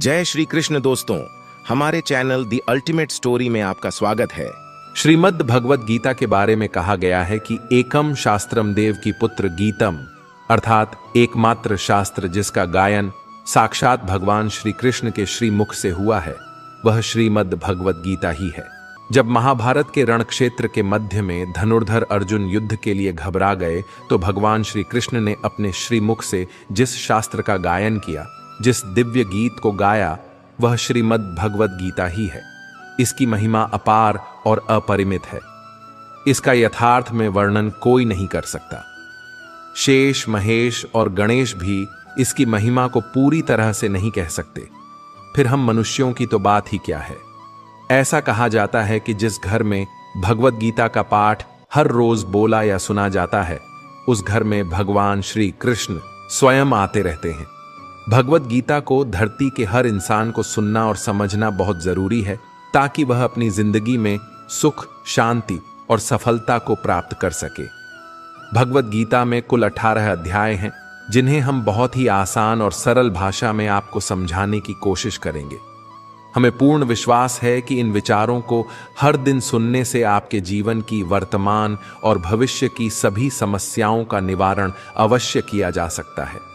जय श्री कृष्ण दोस्तों, हमारे चैनल द अल्टीमेट स्टोरी में आपका स्वागत है। श्रीमद् भगवद गीता के बारे में कहा गया है कि एकम शास्त्रम देव की पुत्र गीतम, अर्थात एकमात्र शास्त्र जिसका गायन साक्षात भगवान श्री कृष्ण के श्रीमुख से हुआ है, वह श्रीमद् भगवद गीता ही है। जब महाभारत के रणक्षेत्र के मध्य में धनुर्धर अर्जुन युद्ध के लिए घबरा गए तो भगवान श्री कृष्ण ने अपने श्रीमुख से जिस शास्त्र का गायन किया, जिस दिव्य गीत को गाया, वह श्रीमद् भगवद गीता ही है। इसकी महिमा अपार और अपरिमित है। इसका यथार्थ में वर्णन कोई नहीं कर सकता। शेष, महेश और गणेश भी इसकी महिमा को पूरी तरह से नहीं कह सकते। फिर हम मनुष्यों की तो बात ही क्या है। ऐसा कहा जाता है कि जिस घर में भगवद गीता का पाठ हर रोज बोला या सुना जाता है, उस घर में भगवान श्री कृष्ण स्वयं आते रहते हैं। भगवद गीता को धरती के हर इंसान को सुनना और समझना बहुत जरूरी है, ताकि वह अपनी जिंदगी में सुख, शांति और सफलता को प्राप्त कर सके। भगवद गीता में कुल 18 अध्याय हैं, जिन्हें हम बहुत ही आसान और सरल भाषा में आपको समझाने की कोशिश करेंगे। हमें पूर्ण विश्वास है कि इन विचारों को हर दिन सुनने से आपके जीवन की वर्तमान और भविष्य की सभी समस्याओं का निवारण अवश्य किया जा सकता है।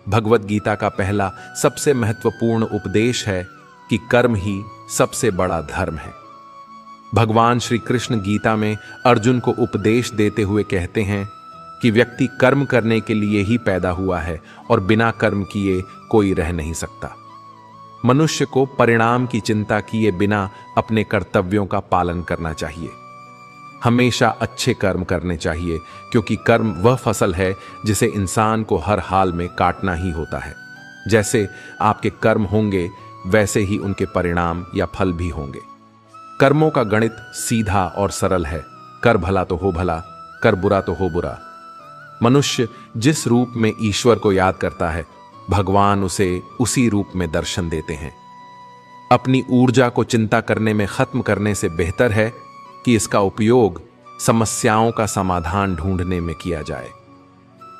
भगवद गीता का पहला सबसे महत्वपूर्ण उपदेश है कि कर्म ही सबसे बड़ा धर्म है। भगवान श्री कृष्ण गीता में अर्जुन को उपदेश देते हुए कहते हैं कि व्यक्ति कर्म करने के लिए ही पैदा हुआ है और बिना कर्म किए कोई रह नहीं सकता। मनुष्य को परिणाम की चिंता किए बिना अपने कर्तव्यों का पालन करना चाहिए। हमेशा अच्छे कर्म करने चाहिए, क्योंकि कर्म वह फसल है जिसे इंसान को हर हाल में काटना ही होता है। जैसे आपके कर्म होंगे, वैसे ही उनके परिणाम या फल भी होंगे। कर्मों का गणित सीधा और सरल है। कर भला तो हो भला, कर बुरा तो हो बुरा। मनुष्य जिस रूप में ईश्वर को याद करता है, भगवान उसे उसी रूप में दर्शन देते हैं। अपनी ऊर्जा को चिंता करने में खत्म करने से बेहतर है कि इसका उपयोग समस्याओं का समाधान ढूंढने में किया जाए।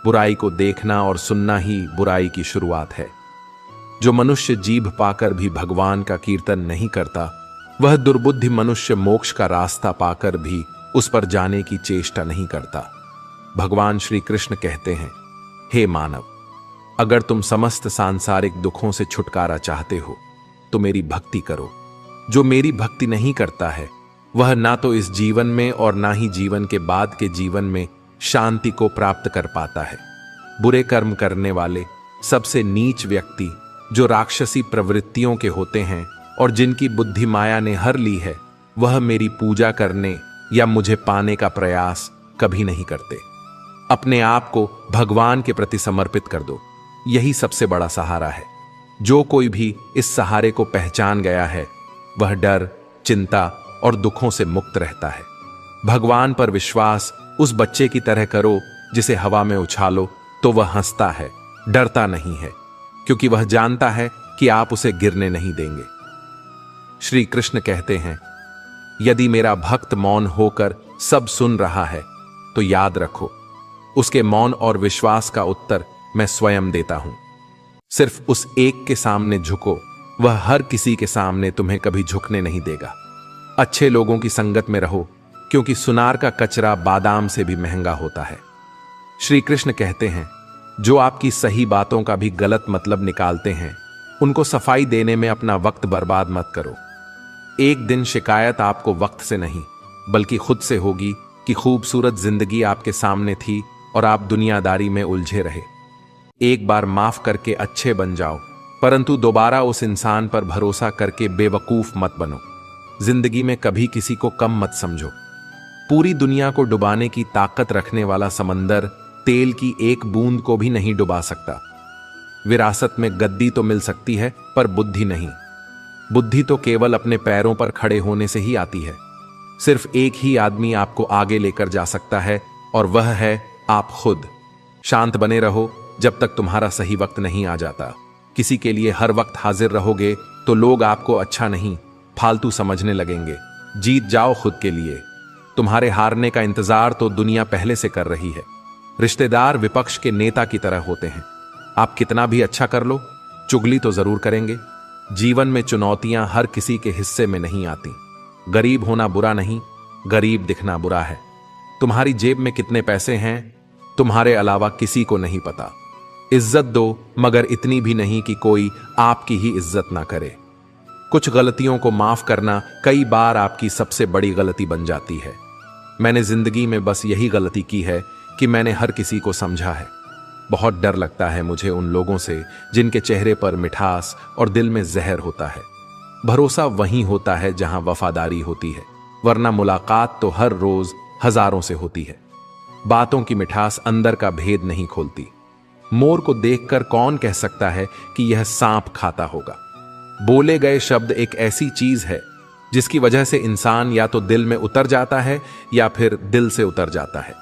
बुराई को देखना और सुनना ही बुराई की शुरुआत है। जो मनुष्य जीभ पाकर भी भगवान का कीर्तन नहीं करता, वह दुर्बुद्धि मनुष्य मोक्ष का रास्ता पाकर भी उस पर जाने की चेष्टा नहीं करता। भगवान श्री कृष्ण कहते हैं, हे मानव, अगर तुम समस्त सांसारिक दुखों से छुटकारा चाहते हो तो मेरी भक्ति करो। जो मेरी भक्ति नहीं करता है, वह ना तो इस जीवन में और ना ही जीवन के बाद के जीवन में शांति को प्राप्त कर पाता है। बुरे कर्म करने वाले, सबसे नीच व्यक्ति, जो राक्षसी प्रवृत्तियों के होते हैं और जिनकी बुद्धि माया ने हर ली है, वह मेरी पूजा करने या मुझे पाने का प्रयास कभी नहीं करते। अपने आप को भगवान के प्रति समर्पित कर दो, यही सबसे बड़ा सहारा है। जो कोई भी इस सहारे को पहचान गया है, वह डर, चिंता और दुखों से मुक्त रहता है। भगवान पर विश्वास उस बच्चे की तरह करो जिसे हवा में उछालो तो वह हंसता है, डरता नहीं है, क्योंकि वह जानता है कि आप उसे गिरने नहीं देंगे। श्री कृष्ण कहते हैं, यदि मेरा भक्त मौन होकर सब सुन रहा है तो याद रखो, उसके मौन और विश्वास का उत्तर मैं स्वयं देता हूं। सिर्फ उस एक के सामने झुको, वह हर किसी के सामने तुम्हें कभी झुकने नहीं देगा। अच्छे लोगों की संगत में रहो, क्योंकि सुनार का कचरा बादाम से भी महंगा होता है। श्री कृष्ण कहते हैं, जो आपकी सही बातों का भी गलत मतलब निकालते हैं, उनको सफाई देने में अपना वक्त बर्बाद मत करो। एक दिन शिकायत आपको वक्त से नहीं, बल्कि खुद से होगी कि खूबसूरत जिंदगी आपके सामने थी और आप दुनियादारी में उलझे रहे। एक बार माफ करके अच्छे बन जाओ, परंतु दोबारा उस इंसान पर भरोसा करके बेवकूफ मत बनो। जिंदगी में कभी किसी को कम मत समझो। पूरी दुनिया को डुबाने की ताकत रखने वाला समंदर तेल की एक बूंद को भी नहीं डुबा सकता। विरासत में गद्दी तो मिल सकती है, पर बुद्धि नहीं। बुद्धि तो केवल अपने पैरों पर खड़े होने से ही आती है। सिर्फ एक ही आदमी आपको आगे लेकर जा सकता है, और वह है आप खुद। शांत बने रहो जब तक तुम्हारा सही वक्त नहीं आ जाता। किसी के लिए हर वक्त हाजिर रहोगे तो लोग आपको अच्छा नहीं, फालतू समझने लगेंगे। जीत जाओ खुद के लिए। तुम्हारे हारने का इंतजार तो दुनिया पहले से कर रही है। रिश्तेदार विपक्ष के नेता की तरह होते हैं। आप कितना भी अच्छा कर लो, चुगली तो जरूर करेंगे। जीवन में चुनौतियां हर किसी के हिस्से में नहीं आती। गरीब होना बुरा नहीं, गरीब दिखना बुरा है। तुम्हारी जेब में कितने पैसे हैं तुम्हारे अलावा किसी को नहीं पता। इज्जत दो, मगर इतनी भी नहीं कि कोई आपकी ही इज्जत ना करे। कुछ गलतियों को माफ करना कई बार आपकी सबसे बड़ी गलती बन जाती है। मैंने जिंदगी में बस यही गलती की है कि मैंने हर किसी को समझा है। बहुत डर लगता है मुझे उन लोगों से जिनके चेहरे पर मिठास और दिल में जहर होता है। भरोसा वहीं होता है जहां वफादारी होती है, वरना मुलाकात तो हर रोज हजारों से होती है। बातों की मिठास अंदर का भेद नहीं खोलती। मोर को देखकर कौन कह सकता है कि यह सांप खाता होगा। बोले गए शब्द एक ऐसी चीज है जिसकी वजह से इंसान या तो दिल में उतर जाता है या फिर दिल से उतर जाता है।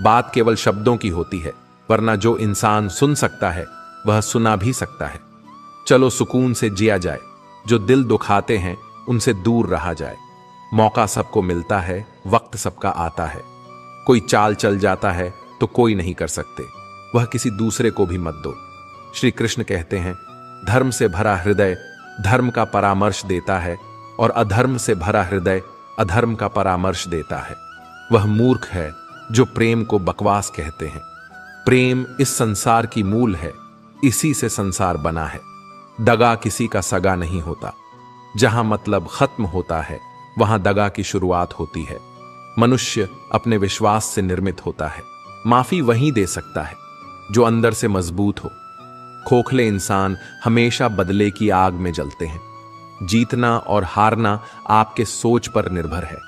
बात केवल शब्दों की होती है, वरना जो इंसान सुन सकता है वह सुना भी सकता है। चलो सुकून से जिया जाए, जो दिल दुखाते हैं उनसे दूर रहा जाए। मौका सबको मिलता है, वक्त सबका आता है। कोई चाल चल जाता है तो कोई नहीं कर सकते, वह किसी दूसरे को भी मत दो। श्री कृष्ण कहते हैं, धर्म से भरा हृदय धर्म का परामर्श देता है और अधर्म से भरा हृदय अधर्म का परामर्श देता है। वह मूर्ख है जो प्रेम को बकवास कहते हैं। प्रेम इस संसार की मूल है, इसी से संसार बना है। दगा किसी का सगा नहीं होता। जहां मतलब खत्म होता है वहां दगा की शुरुआत होती है। मनुष्य अपने विश्वास से निर्मित होता है। माफी वही दे सकता है जो अंदर से मजबूत हो। खोखले इंसान हमेशा बदले की आग में जलते हैं। जीतना और हारना आपके सोच पर निर्भर है।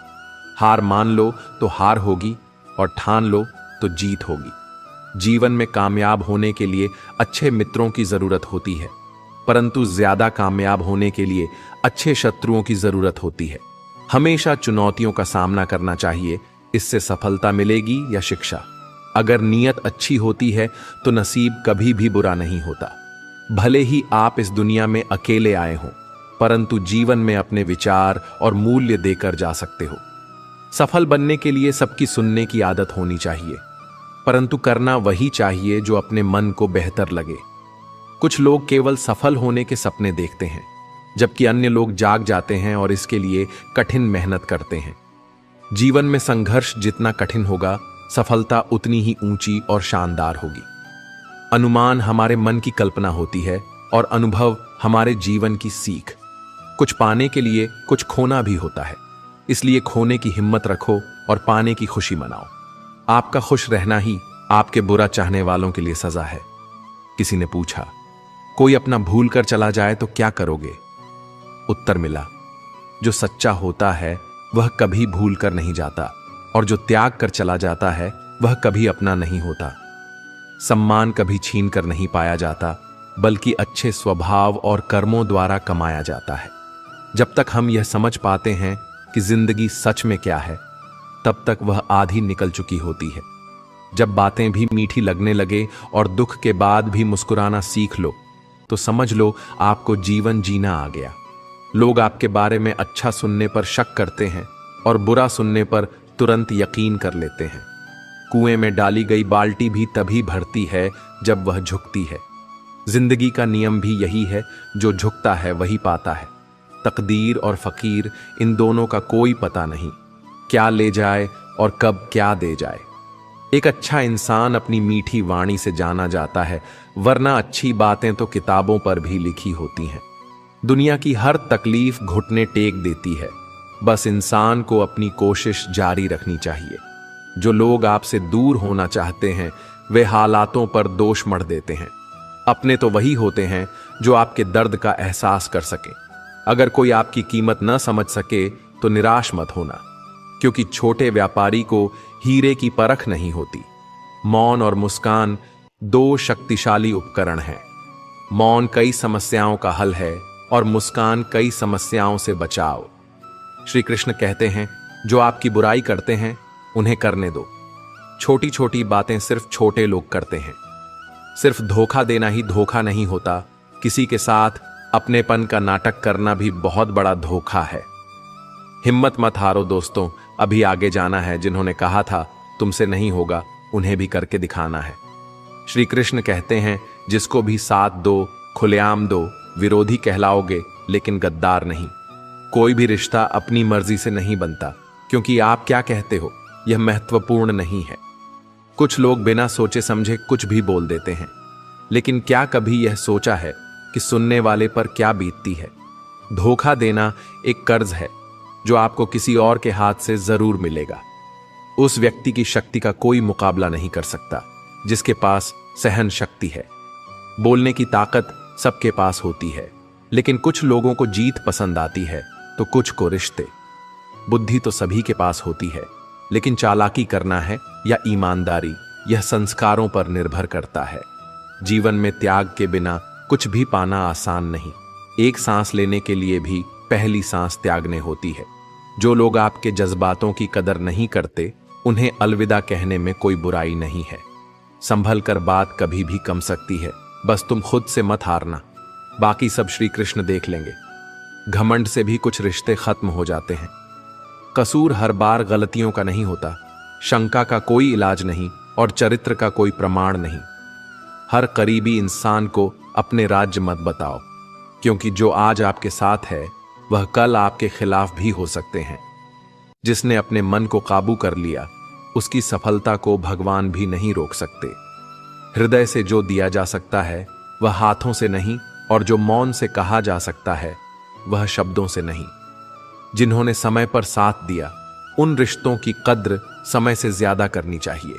हार मान लो तो हार होगी और ठान लो तो जीत होगी। जीवन में कामयाब होने के लिए अच्छे मित्रों की जरूरत होती है, परंतु ज्यादा कामयाब होने के लिए अच्छे शत्रुओं की जरूरत होती है। हमेशा चुनौतियों का सामना करना चाहिए, इससे सफलता मिलेगी या शिक्षा। अगर नीयत अच्छी होती है तो नसीब कभी भी बुरा नहीं होता। भले ही आप इस दुनिया में अकेले आए हों, परंतु जीवन में अपने विचार और मूल्य देकर जा सकते हो। सफल बनने के लिए सबकी सुनने की आदत होनी चाहिए, परंतु करना वही चाहिए जो अपने मन को बेहतर लगे। कुछ लोग केवल सफल होने के सपने देखते हैं, जबकि अन्य लोग जाग जाते हैं और इसके लिए कठिन मेहनत करते हैं। जीवन में संघर्ष जितना कठिन होगा, सफलता उतनी ही ऊंची और शानदार होगी। अनुमान हमारे मन की कल्पना होती है और अनुभव हमारे जीवन की सीख। कुछ पाने के लिए कुछ खोना भी होता है, इसलिए खोने की हिम्मत रखो और पाने की खुशी मनाओ। आपका खुश रहना ही आपके बुरा चाहने वालों के लिए सजा है। किसी ने पूछा, कोई अपना भूल कर चला जाए तो क्या करोगे? उत्तर मिला, जो सच्चा होता है वह कभी भूल कर नहीं जाता, और जो त्याग कर चला जाता है वह कभी अपना नहीं होता। सम्मान कभी छीन कर नहीं पाया जाता, बल्कि अच्छे स्वभाव और कर्मों द्वारा कमाया जाता है। जब तक हम यह समझ पाते हैं कि जिंदगी सच में क्या है, तब तक वह आधी निकल चुकी होती है। जब बातें भी मीठी लगने लगे और दुख के बाद भी मुस्कुराना सीख लो, तो समझ लो आपको जीवन जीना आ गया। लोग आपके बारे में अच्छा सुनने पर शक करते हैं और बुरा सुनने पर तुरंत यकीन कर लेते हैं। कुएं में डाली गई बाल्टी भी तभी भरती है जब वह झुकती है। जिंदगी का नियम भी यही है, जो झुकता है वही पाता है। तकदीर और फकीर, इन दोनों का कोई पता नहीं, क्या ले जाए और कब क्या दे जाए। एक अच्छा इंसान अपनी मीठी वाणी से जाना जाता है, वरना अच्छी बातें तो किताबों पर भी लिखी होती हैं। दुनिया की हर तकलीफ घुटने टेक देती है, बस इंसान को अपनी कोशिश जारी रखनी चाहिए। जो लोग आपसे दूर होना चाहते हैं वे हालातों पर दोष मढ़ देते हैं। अपने तो वही होते हैं जो आपके दर्द का एहसास कर सके। अगर कोई आपकी कीमत न समझ सके तो निराश मत होना, क्योंकि छोटे व्यापारी को हीरे की परख नहीं होती। मौन और मुस्कान दो शक्तिशाली उपकरण हैं। मौन कई समस्याओं का हल है और मुस्कान कई समस्याओं से बचाव। श्री कृष्ण कहते हैं, जो आपकी बुराई करते हैं उन्हें करने दो। छोटी छोटी बातें सिर्फ छोटे लोग करते हैं। सिर्फ धोखा देना ही धोखा नहीं होता, किसी के साथ अपनेपन का नाटक करना भी बहुत बड़ा धोखा है। हिम्मत मत हारो दोस्तों, अभी आगे जाना है। जिन्होंने कहा था तुमसे नहीं होगा, उन्हें भी करके दिखाना है। श्री कृष्ण कहते हैं, जिसको भी साथ दो खुलेआम दो, विरोधी कहलाओगे लेकिन गद्दार नहीं। कोई भी रिश्ता अपनी मर्जी से नहीं बनता, क्योंकि आप क्या कहते हो यह महत्वपूर्ण नहीं है। कुछ लोग बिना सोचे समझे कुछ भी बोल देते हैं, लेकिन क्या कभी यह सोचा है कि सुनने वाले पर क्या बीतती है। धोखा देना एक कर्ज है जो आपको किसी और के हाथ से जरूर मिलेगा। उस व्यक्ति की शक्ति का कोई मुकाबला नहीं कर सकता जिसके पास सहन शक्ति है। बोलने की ताकत सबके पास होती है, लेकिन कुछ लोगों को जीत पसंद आती है तो कुछ को रिश्ते। बुद्धि तो सभी के पास होती है, लेकिन चालाकी करना है या ईमानदारी, यह संस्कारों पर निर्भर करता है। जीवन में त्याग के बिना कुछ भी पाना आसान नहीं। एक सांस लेने के लिए भी पहली सांस त्यागने होती है। जो लोग आपके जज्बातों की कदर नहीं करते, उन्हें अलविदा कहने में कोई बुराई नहीं है। संभल कर बात कभी भी कम सकती है, बस तुम खुद से मत हारना। बाकी सब श्री कृष्ण देख लेंगे। घमंड से भी कुछ रिश्ते खत्म हो जाते हैं। कसूर हर बार गलतियों का नहीं होता, शंका का कोई इलाज नहीं और चरित्र का कोई प्रमाण नहीं। हर करीबी इंसान को अपने राज्य मत बताओ, क्योंकि जो आज आपके साथ है वह कल आपके खिलाफ भी हो सकते हैं। जिसने अपने मन को काबू कर लिया, उसकी सफलता को भगवान भी नहीं रोक सकते। हृदय से जो दिया जा सकता है वह हाथों से नहीं, और जो मौन से कहा जा सकता है वह शब्दों से नहीं। जिन्होंने समय पर साथ दिया, उन रिश्तों की कद्र समय से ज्यादा करनी चाहिए।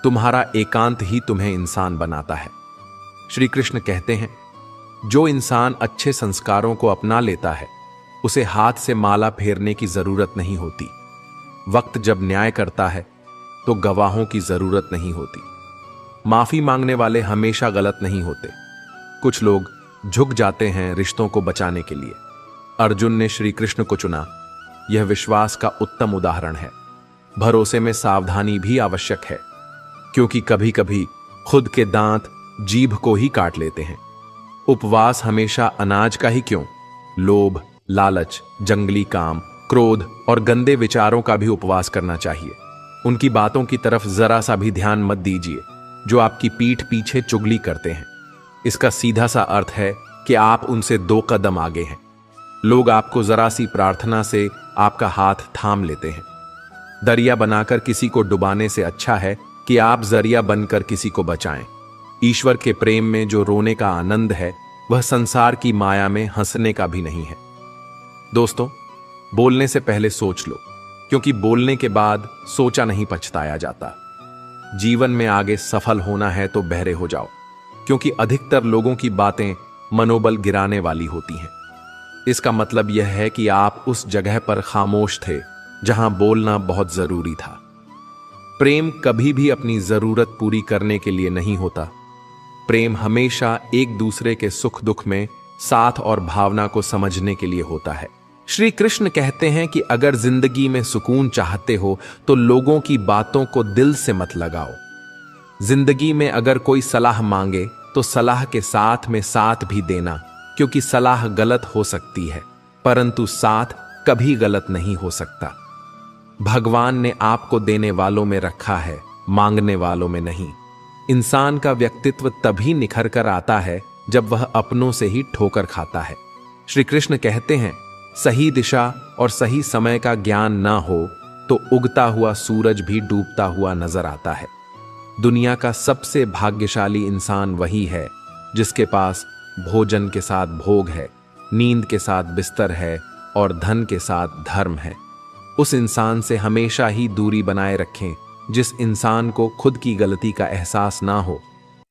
तुम्हारा एकांत ही तुम्हें इंसान बनाता है। श्री कृष्ण कहते हैं, जो इंसान अच्छे संस्कारों को अपना लेता है उसे हाथ से माला फेरने की जरूरत नहीं होती। वक्त जब न्याय करता है तो गवाहों की जरूरत नहीं होती। माफी मांगने वाले हमेशा गलत नहीं होते। कुछ लोग झुक जाते हैं रिश्तों को बचाने के लिए। अर्जुन ने श्री कृष्ण को चुना, यह विश्वास का उत्तम उदाहरण है। भरोसे में सावधानी भी आवश्यक है, क्योंकि कभी कभी खुद के दांत जीभ को ही काट लेते हैं। उपवास हमेशा अनाज का ही क्यों, लोभ, लालच, जंगली काम, क्रोध और गंदे विचारों का भी उपवास करना चाहिए। उनकी बातों की तरफ जरा सा भी ध्यान मत दीजिए जो आपकी पीठ पीछे चुगली करते हैं। इसका सीधा सा अर्थ है कि आप उनसे 2 कदम आगे हैं। लोग आपको जरा सी प्रार्थना से आपका हाथ थाम लेते हैं। दरिया बनाकर किसी को डुबाने से अच्छा है कि आप जरिया बनकर किसी को बचाएं। ईश्वर के प्रेम में जो रोने का आनंद है, वह संसार की माया में हंसने का भी नहीं है। दोस्तों, बोलने से पहले सोच लो, क्योंकि बोलने के बाद सोचा नहीं पछताया जाता। जीवन में आगे सफल होना है तो बहरे हो जाओ, क्योंकि अधिकतर लोगों की बातें मनोबल गिराने वाली होती हैं। इसका मतलब यह है कि आप उस जगह पर खामोश थे जहां बोलना बहुत जरूरी था। प्रेम कभी भी अपनी जरूरत पूरी करने के लिए नहीं होता। प्रेम हमेशा एक दूसरे के सुख दुख में साथ और भावना को समझने के लिए होता है। श्री कृष्ण कहते हैं कि अगर जिंदगी में सुकून चाहते हो तो लोगों की बातों को दिल से मत लगाओ। जिंदगी में अगर कोई सलाह मांगे तो सलाह के साथ में साथ भी देना, क्योंकि सलाह गलत हो सकती है, परंतु साथ कभी गलत नहीं हो सकता। भगवान ने आपको देने वालों में रखा है, मांगने वालों में नहीं। इंसान का व्यक्तित्व तभी निखर कर आता है जब वह अपनों से ही ठोकर खाता है। श्री कृष्ण कहते हैं, सही दिशा और सही समय का ज्ञान ना हो तो उगता हुआ सूरज भी डूबता हुआ नजर आता है। दुनिया का सबसे भाग्यशाली इंसान वही है जिसके पास भोजन के साथ भोग है, नींद के साथ बिस्तर है और धन के साथ धर्म है। उस इंसान से हमेशा ही दूरी बनाए रखें जिस इंसान को खुद की गलती का एहसास ना हो।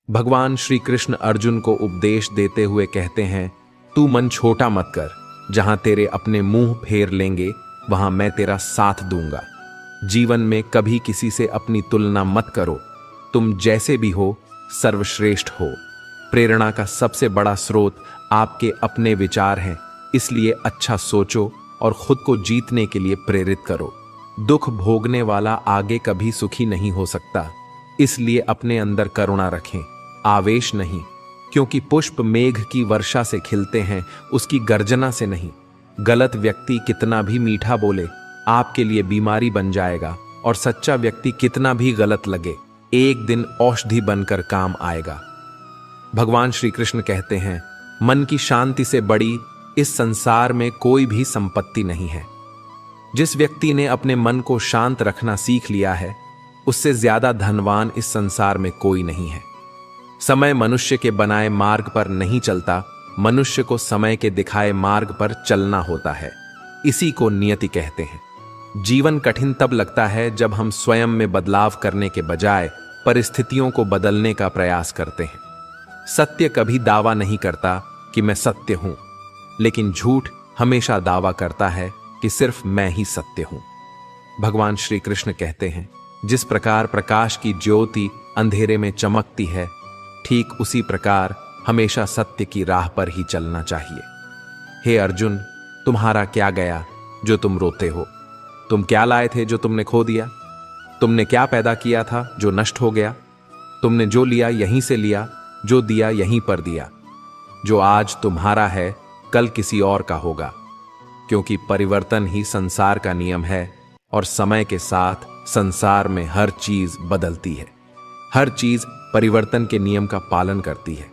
भगवान श्री कृष्ण अर्जुन को उपदेश देते हुए कहते हैं, तू मन छोटा मत कर, जहां तेरे अपने मुंह फेर लेंगे वहां मैं तेरा साथ दूंगा। जीवन में कभी किसी से अपनी तुलना मत करो। तुम जैसे भी हो सर्वश्रेष्ठ हो। प्रेरणा का सबसे बड़ा स्रोत आपके अपने विचार हैं, इसलिए अच्छा सोचो और खुद को जीतने के लिए प्रेरित करो। दुख भोगने वाला आगे कभी सुखी नहीं हो सकता, इसलिए अपने अंदर करुणा रखें, आवेश नहीं, क्योंकि पुष्प मेघ की वर्षा से खिलते हैं, उसकी गर्जना से नहीं। गलत व्यक्ति कितना भी मीठा बोले आपके लिए बीमारी बन जाएगा, और सच्चा व्यक्ति कितना भी गलत लगे एक दिन औषधि बनकर काम आएगा। भगवान श्री कृष्ण कहते हैं, मन की शांति से बड़ी इस संसार में कोई भी संपत्ति नहीं है। जिस व्यक्ति ने अपने मन को शांत रखना सीख लिया है, उससे ज्यादा धनवान इस संसार में कोई नहीं है। समय मनुष्य के बनाए मार्ग पर नहीं चलता, मनुष्य को समय के दिखाए मार्ग पर चलना होता है। इसी को नियति कहते हैं। जीवन कठिन तब लगता है जब हम स्वयं में बदलाव करने के बजाय परिस्थितियों को बदलने का प्रयास करते हैं। सत्य कभी दावा नहीं करता कि मैं सत्य हूं, लेकिन झूठ हमेशा दावा करता है कि सिर्फ मैं ही सत्य हूं। भगवान श्री कृष्ण कहते हैं, जिस प्रकार प्रकाश की ज्योति अंधेरे में चमकती है, ठीक उसी प्रकार हमेशा सत्य की राह पर ही चलना चाहिए। हे अर्जुन, तुम्हारा क्या गया जो तुम रोते हो? तुम क्या लाए थे जो तुमने खो दिया? तुमने क्या पैदा किया था जो नष्ट हो गया? तुमने जो लिया यहीं से लिया, जो दिया यहीं पर दिया। जो आज तुम्हारा है कल किसी और का होगा, क्योंकि परिवर्तन ही संसार का नियम है और समय के साथ संसार में हर चीज बदलती है। हर चीज परिवर्तन के नियम का पालन करती है।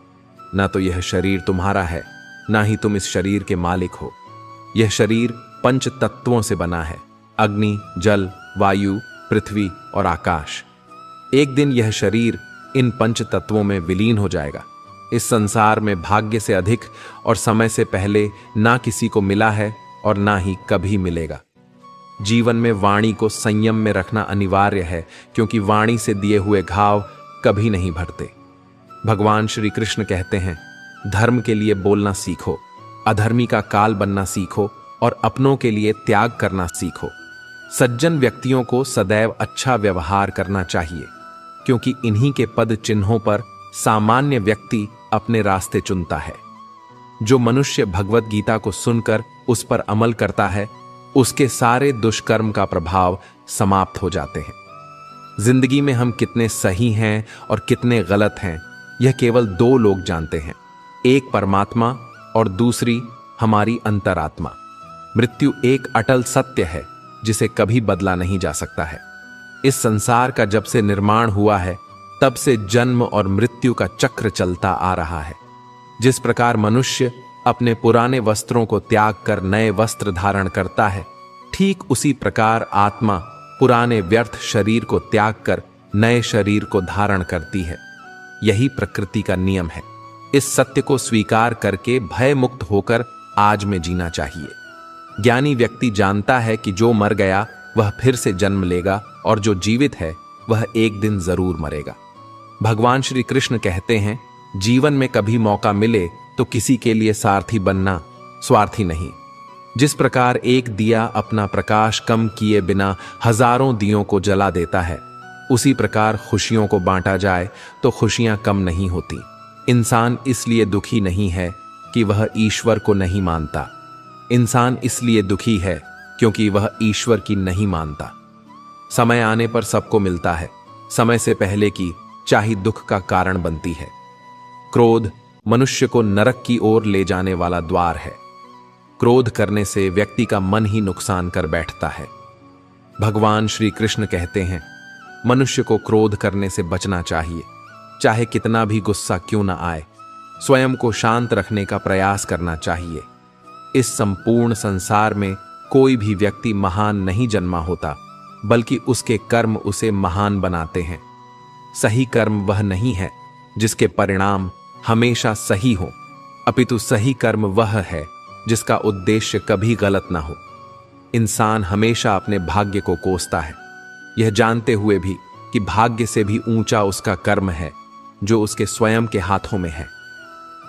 ना तो यह शरीर तुम्हारा है, ना ही तुम इस शरीर के मालिक हो। यह शरीर पंच तत्वों से बना है, अग्नि, जल, वायु, पृथ्वी और आकाश। एक दिन यह शरीर इन पंच तत्वों में विलीन हो जाएगा। इस संसार में भाग्य से अधिक और समय से पहले ना किसी को मिला है और ना ही कभी मिलेगा। जीवन में वाणी को संयम में रखना अनिवार्य है, क्योंकि वाणी से दिए हुए घाव कभी नहीं भरते। भगवान श्री कृष्ण कहते हैं, धर्म के लिए बोलना सीखो, अधर्मी का काल बनना सीखो और अपनों के लिए त्याग करना सीखो। सज्जन व्यक्तियों को सदैव अच्छा व्यवहार करना चाहिए, क्योंकि इन्हीं के पद चिन्हों पर सामान्य व्यक्ति अपने रास्ते चुनता है। जो मनुष्य भगवत गीता को सुनकर उस पर अमल करता है, उसके सारे दुष्कर्म का प्रभाव समाप्त हो जाते हैं। जिंदगी में हम कितने सही हैं और कितने गलत हैं, यह केवल दो लोग जानते हैं, एक परमात्मा और दूसरी हमारी अंतरात्मा। मृत्यु एक अटल सत्य है जिसे कभी बदला नहीं जा सकता है। इस संसार का जब से निर्माण हुआ है, तब से जन्म और मृत्यु का चक्र चलता आ रहा है। जिस प्रकार मनुष्य अपने पुराने वस्त्रों को त्याग कर नए वस्त्र धारण करता है, ठीक उसी प्रकार आत्मा पुराने व्यर्थ शरीर को त्याग कर नए शरीर को धारण करती है। यही प्रकृति का नियम है। इस सत्य को स्वीकार करके भय मुक्त होकर आज में जीना चाहिए। ज्ञानी व्यक्ति जानता है कि जो मर गया वह फिर से जन्म लेगा और जो जीवित है वह एक दिन जरूर मरेगा। भगवान श्री कृष्ण कहते हैं, जीवन में कभी मौका मिले तो किसी के लिए सारथी बनना, स्वार्थी नहीं। जिस प्रकार एक दिया अपना प्रकाश कम किए बिना हजारों दियों को जला देता है, उसी प्रकार खुशियों को बांटा जाए तो खुशियां कम नहीं होती। इंसान इसलिए दुखी नहीं है कि वह ईश्वर को नहीं मानता। इंसान इसलिए दुखी है क्योंकि वह ईश्वर की नहीं मानता। समय आने पर सबको मिलता है, समय से पहले की चाहे दुख का कारण बनती है। क्रोध मनुष्य को नरक की ओर ले जाने वाला द्वार है। क्रोध करने से व्यक्ति का मन ही नुकसान कर बैठता है। भगवान श्री कृष्ण कहते हैं, मनुष्य को क्रोध करने से बचना चाहिए, चाहे कितना भी गुस्सा क्यों ना आए। स्वयं को शांत रखने का प्रयास करना चाहिए। इस संपूर्ण संसार में कोई भी व्यक्ति महान नहीं जन्मा होता, बल्कि उसके कर्म उसे महान बनाते हैं। सही कर्म वह नहीं है जिसके परिणाम हमेशा सही हो, अपितु सही कर्म वह है जिसका उद्देश्य कभी गलत ना हो। इंसान हमेशा अपने भाग्य को कोसता है, यह जानते हुए भी कि भाग्य से भी ऊंचा उसका कर्म है जो उसके स्वयं के हाथों में है।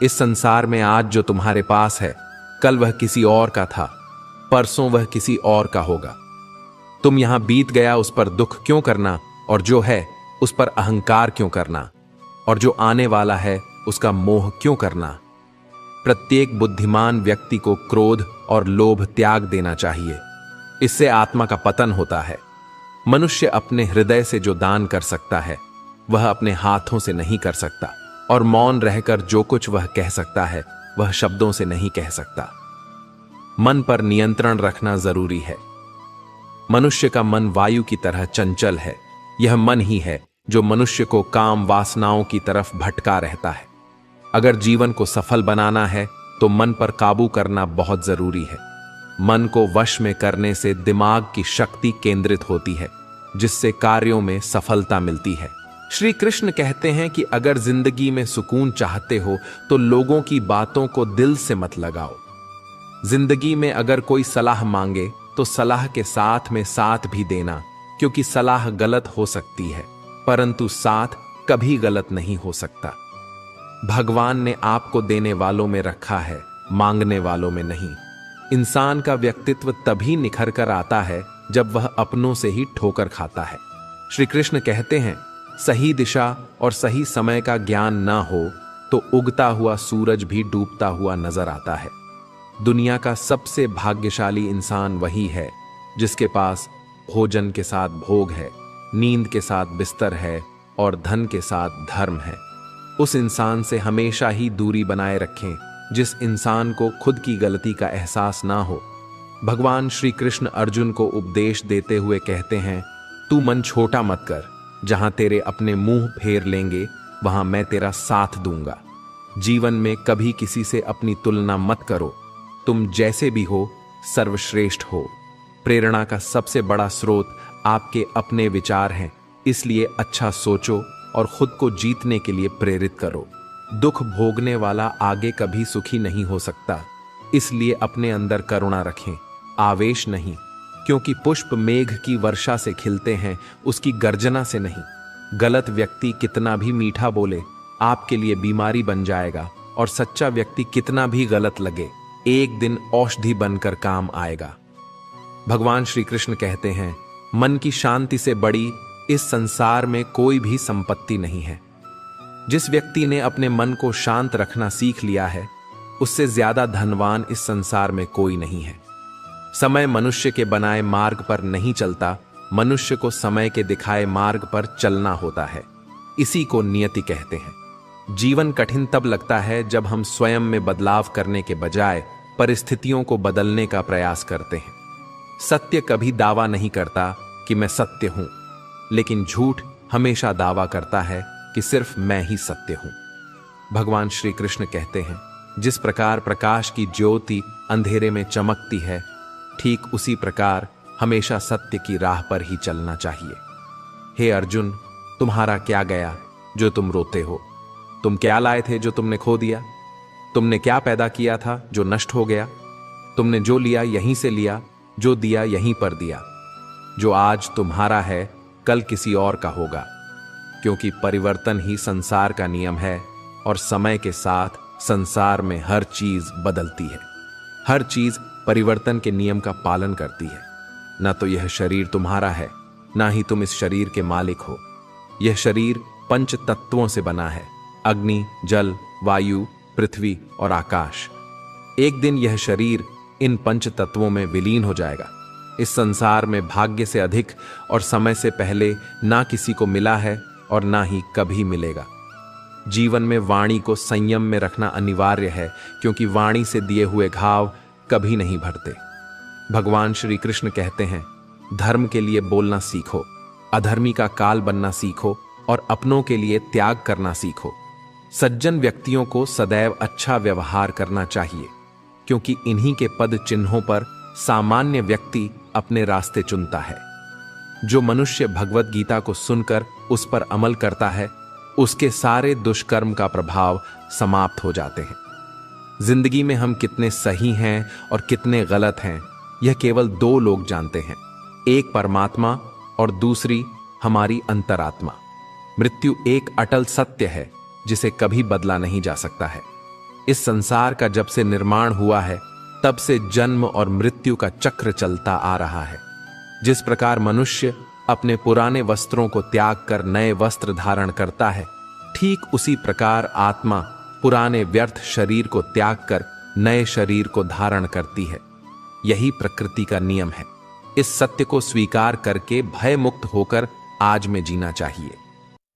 इस संसार में आज जो तुम्हारे पास है, कल वह किसी और का था, परसों वह किसी और का होगा। तुम यहां बीत गया उस पर दुख क्यों करना, और जो है उस पर अहंकार क्यों करना, और जो आने वाला है उसका मोह क्यों करना। प्रत्येक बुद्धिमान व्यक्ति को क्रोध और लोभ त्याग देना चाहिए, इससे आत्मा का पतन होता है। मनुष्य अपने हृदय से जो दान कर सकता है वह अपने हाथों से नहीं कर सकता, और मौन रहकर जो कुछ वह कह सकता है वह शब्दों से नहीं कह सकता। मन पर नियंत्रण रखना जरूरी है। मनुष्य का मन वायु की तरह चंचल है। यह मन ही है जो मनुष्य को काम वासनाओं की तरफ भटका रहता है। अगर जीवन को सफल बनाना है तो मन पर काबू करना बहुत जरूरी है। मन को वश में करने से दिमाग की शक्ति केंद्रित होती है, जिससे कार्यों में सफलता मिलती है। श्री कृष्ण कहते हैं कि अगर जिंदगी में सुकून चाहते हो तो लोगों की बातों को दिल से मत लगाओ। जिंदगी में अगर कोई सलाह मांगे तो सलाह के साथ में साथ भी देना, क्योंकि सलाह गलत हो सकती है परंतु साथ कभी गलत नहीं हो सकता। भगवान ने आपको देने वालों में रखा है, मांगने वालों में नहीं। इंसान का व्यक्तित्व तभी निखर कर आता है जब वह अपनों से ही ठोकर खाता है। श्री कृष्ण कहते हैं, सही दिशा और सही समय का ज्ञान ना हो तो उगता हुआ सूरज भी डूबता हुआ नजर आता है। दुनिया का सबसे भाग्यशाली इंसान वही है जिसके पास भोजन के साथ भोग है, नींद के साथ बिस्तर है और धन के साथ धर्म है। उस इंसान से हमेशा ही दूरी बनाए रखें जिस इंसान को खुद की गलती का एहसास ना हो। भगवान श्री कृष्ण अर्जुन को उपदेश देते हुए कहते हैं, तू मन छोटा मत कर, जहां तेरे अपने मुंह फेर लेंगे वहां मैं तेरा साथ दूंगा। जीवन में कभी किसी से अपनी तुलना मत करो, तुम जैसे भी हो सर्वश्रेष्ठ हो। प्रेरणा का सबसे बड़ा स्रोत आपके अपने विचार हैं, इसलिए अच्छा सोचो और खुद को जीतने के लिए प्रेरित करो। दुख भोगने वाला आगे कभी सुखी नहीं हो सकता, इसलिए अपने अंदर करुणा रखें, आवेश नहीं, क्योंकि पुष्प मेघ की वर्षा से खिलते हैं, उसकी गर्जना से नहीं। गलत व्यक्ति कितना भी मीठा बोले आपके लिए बीमारी बन जाएगा और सच्चा व्यक्ति कितना भी गलत लगे एक दिन औषधि बनकर काम आएगा। भगवान श्री कृष्ण कहते हैं, मन की शांति से बड़ी इस संसार में कोई भी संपत्ति नहीं है। जिस व्यक्ति ने अपने मन को शांत रखना सीख लिया है उससे ज्यादा धनवान इस संसार में कोई नहीं है। समय मनुष्य के बनाए मार्ग पर नहीं चलता, मनुष्य को समय के दिखाए मार्ग पर चलना होता है। इसी को नियति कहते हैं। जीवन कठिन तब लगता है जब हम स्वयं में बदलाव करने के बजाय परिस्थितियों को बदलने का प्रयास करते हैं। सत्य कभी दावा नहीं करता कि मैं सत्य हूं, लेकिन झूठ हमेशा दावा करता है कि सिर्फ मैं ही सत्य हूं। भगवान श्री कृष्ण कहते हैं, जिस प्रकार प्रकाश की ज्योति अंधेरे में चमकती है, ठीक उसी प्रकार हमेशा सत्य की राह पर ही चलना चाहिए। हे अर्जुन, तुम्हारा क्या गया जो तुम रोते हो? तुम क्या लाए थे जो तुमने खो दिया? तुमने क्या पैदा किया था जो नष्ट हो गया? तुमने जो लिया यहीं से लिया, जो दिया यहीं पर दिया। जो आज तुम्हारा है कल किसी और का होगा, क्योंकि परिवर्तन ही संसार का नियम है और समय के साथ संसार में हर चीज बदलती है। हर चीज परिवर्तन के नियम का पालन करती है। ना तो यह शरीर तुम्हारा है, ना ही तुम इस शरीर के मालिक हो। यह शरीर पंच तत्वों से बना है, अग्नि, जल, वायु, पृथ्वी और आकाश। एक दिन यह शरीर इन पंच तत्वों में विलीन हो जाएगा। इस संसार में भाग्य से अधिक और समय से पहले ना किसी को मिला है और ना ही कभी मिलेगा। जीवन में वाणी को संयम में रखना अनिवार्य है, क्योंकि वाणी से दिए हुए घाव कभी नहीं भरते। भगवान श्री कृष्ण कहते हैं, धर्म के लिए बोलना सीखो, अधर्मी का काल बनना सीखो और अपनों के लिए त्याग करना सीखो। सज्जन व्यक्तियों को सदैव अच्छा व्यवहार करना चाहिए, क्योंकि इन्हीं के पद चिन्हों पर सामान्य व्यक्ति अपने रास्ते चुनता है। जो मनुष्य भगवत गीता को सुनकर उस पर अमल करता है, उसके सारे दुष्कर्म का प्रभाव समाप्त हो जाते हैं। जिंदगी में हम कितने सही हैं और कितने गलत हैं, यह केवल दो लोग जानते हैं, एक परमात्मा और दूसरी हमारी अंतरात्मा। मृत्यु एक अटल सत्य है जिसे कभी बदला नहीं जा सकता है। इस संसार का जब से निर्माण हुआ है तब से जन्म और मृत्यु का चक्र चलता आ रहा है। जिस प्रकार मनुष्य अपने पुराने वस्त्रों को त्याग कर नए वस्त्र धारण करता है, ठीक उसी प्रकार आत्मा पुराने व्यर्थ शरीर को त्याग कर नए शरीर को धारण करती है। यही प्रकृति का नियम है। इस सत्य को स्वीकार करके भय मुक्त होकर आज में जीना चाहिए।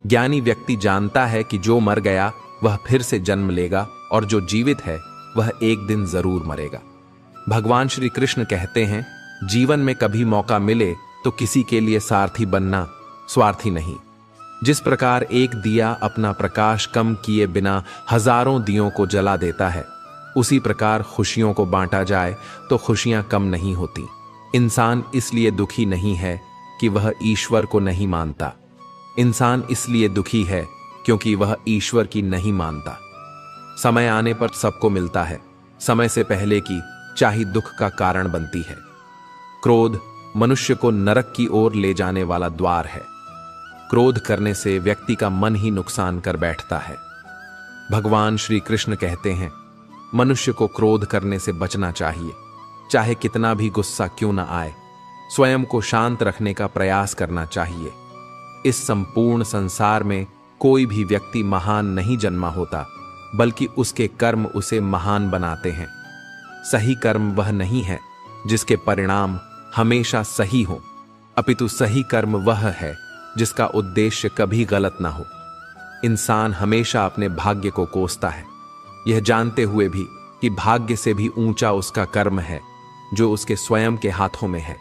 ज्ञानी व्यक्ति जानता है कि जो मर गया वह फिर से जन्म लेगा और जो जीवित है वह एक दिन जरूर मरेगा। भगवान श्री कृष्ण कहते हैं, जीवन में कभी मौका मिले तो किसी के लिए सारथी बनना, स्वार्थी नहीं। जिस प्रकार एक दिया अपना प्रकाश कम किए बिना हजारों दियों को जला देता है, उसी प्रकार खुशियों को बांटा जाए तो खुशियां कम नहीं होती। इंसान इसलिए दुखी नहीं है कि वह ईश्वर को नहीं मानता। इंसान इसलिए दुखी है क्योंकि वह ईश्वर की नहीं मानता। समय आने पर सबको मिलता है, समय से पहले की चाही दुख का कारण बनती है। क्रोध मनुष्य को नरक की ओर ले जाने वाला द्वार है। क्रोध करने से व्यक्ति का मन ही नुकसान कर बैठता है। भगवान श्री कृष्ण कहते हैं, मनुष्य को क्रोध करने से बचना चाहिए, चाहे कितना भी गुस्सा क्यों न आए। स्वयं को शांत रखने का प्रयास करना चाहिए। इस संपूर्ण संसार में कोई भी व्यक्ति महान नहीं जन्मा होता, बल्कि उसके कर्म उसे महान बनाते हैं। सही कर्म वह नहीं है जिसके परिणाम हमेशा सही हो, अपितु सही कर्म वह है जिसका उद्देश्य कभी गलत ना हो। इंसान हमेशा अपने भाग्य को कोसता है, यह जानते हुए भी कि भाग्य से भी ऊंचा उसका कर्म है जो उसके स्वयं के हाथों में है।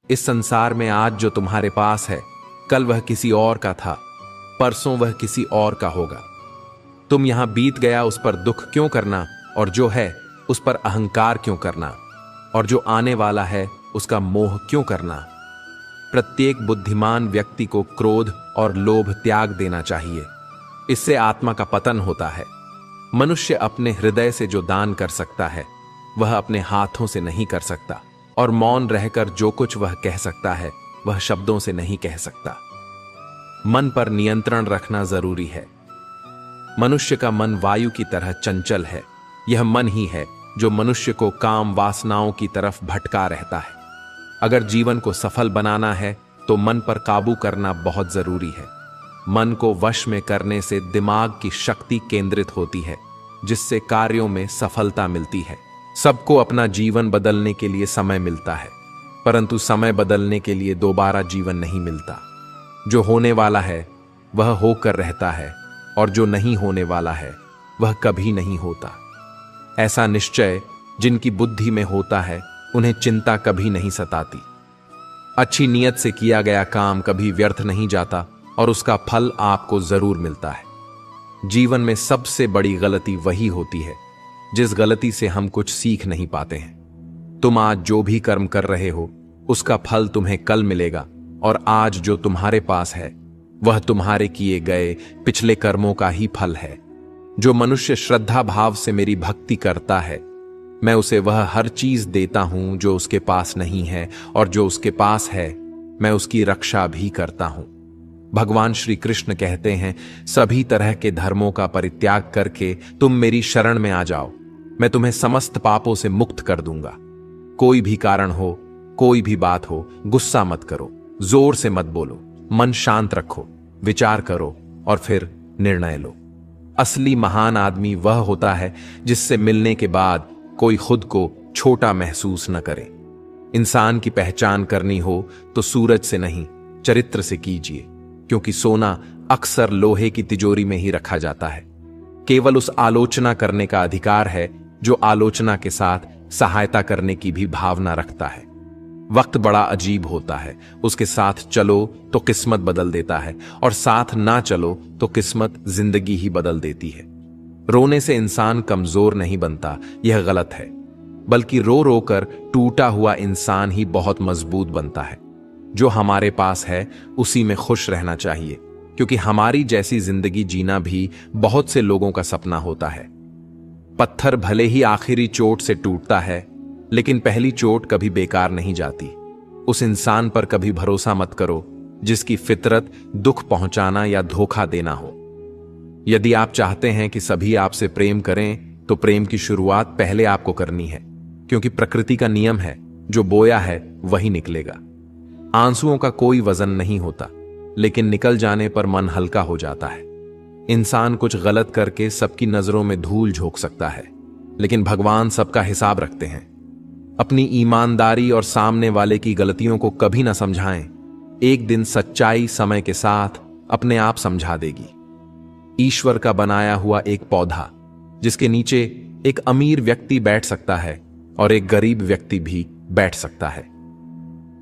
इस संसार में आज जो तुम्हारे पास है, कल वह किसी और का था, परसों वह किसी और का होगा। तुम यहां बीत गया उस पर दुख क्यों करना, और जो है उस पर अहंकार क्यों करना, और जो आने वाला है उसका मोह क्यों करना। प्रत्येक बुद्धिमान व्यक्ति को क्रोध और लोभ त्याग देना चाहिए, इससे आत्मा का पतन होता है। मनुष्य अपने हृदय से जो दान कर सकता है वह अपने हाथों से नहीं कर सकता, और मौन रहकर जो कुछ वह कह सकता है वह शब्दों से नहीं कह सकता। मन पर नियंत्रण रखना जरूरी है। मनुष्य का मन वायु की तरह चंचल है। यह मन ही है जो मनुष्य को काम वासनाओं की तरफ भटका रहता है। अगर जीवन को सफल बनाना है तो मन पर काबू करना बहुत जरूरी है। मन को वश में करने से दिमाग की शक्ति केंद्रित होती है, जिससे कार्यों में सफलता मिलती है। सबको अपना जीवन बदलने के लिए समय मिलता है, परंतु समय बदलने के लिए दोबारा जीवन नहीं मिलता। जो होने वाला है वह होकर रहता है, और जो नहीं होने वाला है वह कभी नहीं होता। ऐसा निश्चय जिनकी बुद्धि में होता है उन्हें चिंता कभी नहीं सताती। अच्छी नीयत से किया गया काम कभी व्यर्थ नहीं जाता, और उसका फल आपको जरूर मिलता है। जीवन में सबसे बड़ी गलती वही होती है जिस गलती से हम कुछ सीख नहीं पाते हैं। तुम आज जो भी कर्म कर रहे हो उसका फल तुम्हें कल मिलेगा, और आज जो तुम्हारे पास है वह तुम्हारे किए गए पिछले कर्मों का ही फल है। जो मनुष्य श्रद्धा भाव से मेरी भक्ति करता है, मैं उसे वह हर चीज देता हूं जो उसके पास नहीं है, और जो उसके पास है मैं उसकी रक्षा भी करता हूं। भगवान श्री कृष्ण कहते हैं, सभी तरह के धर्मों का परित्याग करके तुम मेरी शरण में आ जाओ, मैं तुम्हें समस्त पापों से मुक्त कर दूंगा। कोई भी कारण हो, कोई भी बात हो, गुस्सा मत करो, जोर से मत बोलो, मन शांत रखो, विचार करो और फिर निर्णय लो। असली महान आदमी वह होता है जिससे मिलने के बाद कोई खुद को छोटा महसूस न करे। इंसान की पहचान करनी हो तो सूरज से नहीं, चरित्र से कीजिए, क्योंकि सोना अक्सर लोहे की तिजोरी में ही रखा जाता है। केवल उस आलोचना करने का अधिकार है जो आलोचना के साथ सहायता करने की भी भावना रखता है। वक्त बड़ा अजीब होता है, उसके साथ चलो तो किस्मत बदल देता है, और साथ ना चलो तो किस्मत जिंदगी ही बदल देती है। रोने से इंसान कमजोर नहीं बनता, यह गलत है, बल्कि रो रो कर टूटा हुआ इंसान ही बहुत मजबूत बनता है। जो हमारे पास है उसी में खुश रहना चाहिए, क्योंकि हमारी जैसी जिंदगी जीना भी बहुत से लोगों का सपना होता है। पत्थर भले ही आखिरी चोट से टूटता है, लेकिन पहली चोट कभी बेकार नहीं जाती। उस इंसान पर कभी भरोसा मत करो जिसकी फितरत दुख पहुंचाना या धोखा देना हो। यदि आप चाहते हैं कि सभी आपसे प्रेम करें तो प्रेम की शुरुआत पहले आपको करनी है, क्योंकि प्रकृति का नियम है, जो बोया है वही निकलेगा। आंसुओं का कोई वजन नहीं होता, लेकिन निकल जाने पर मन हल्का हो जाता है। इंसान कुछ गलत करके सबकी नजरों में धूल झोंक सकता है, लेकिन भगवान सबका हिसाब रखते हैं। अपनी ईमानदारी और सामने वाले की गलतियों को कभी ना समझाएं। एक दिन सच्चाई समय के साथ अपने आप समझा देगी। ईश्वर का बनाया हुआ एक पौधा जिसके नीचे एक अमीर व्यक्ति बैठ सकता है और एक गरीब व्यक्ति भी बैठ सकता है।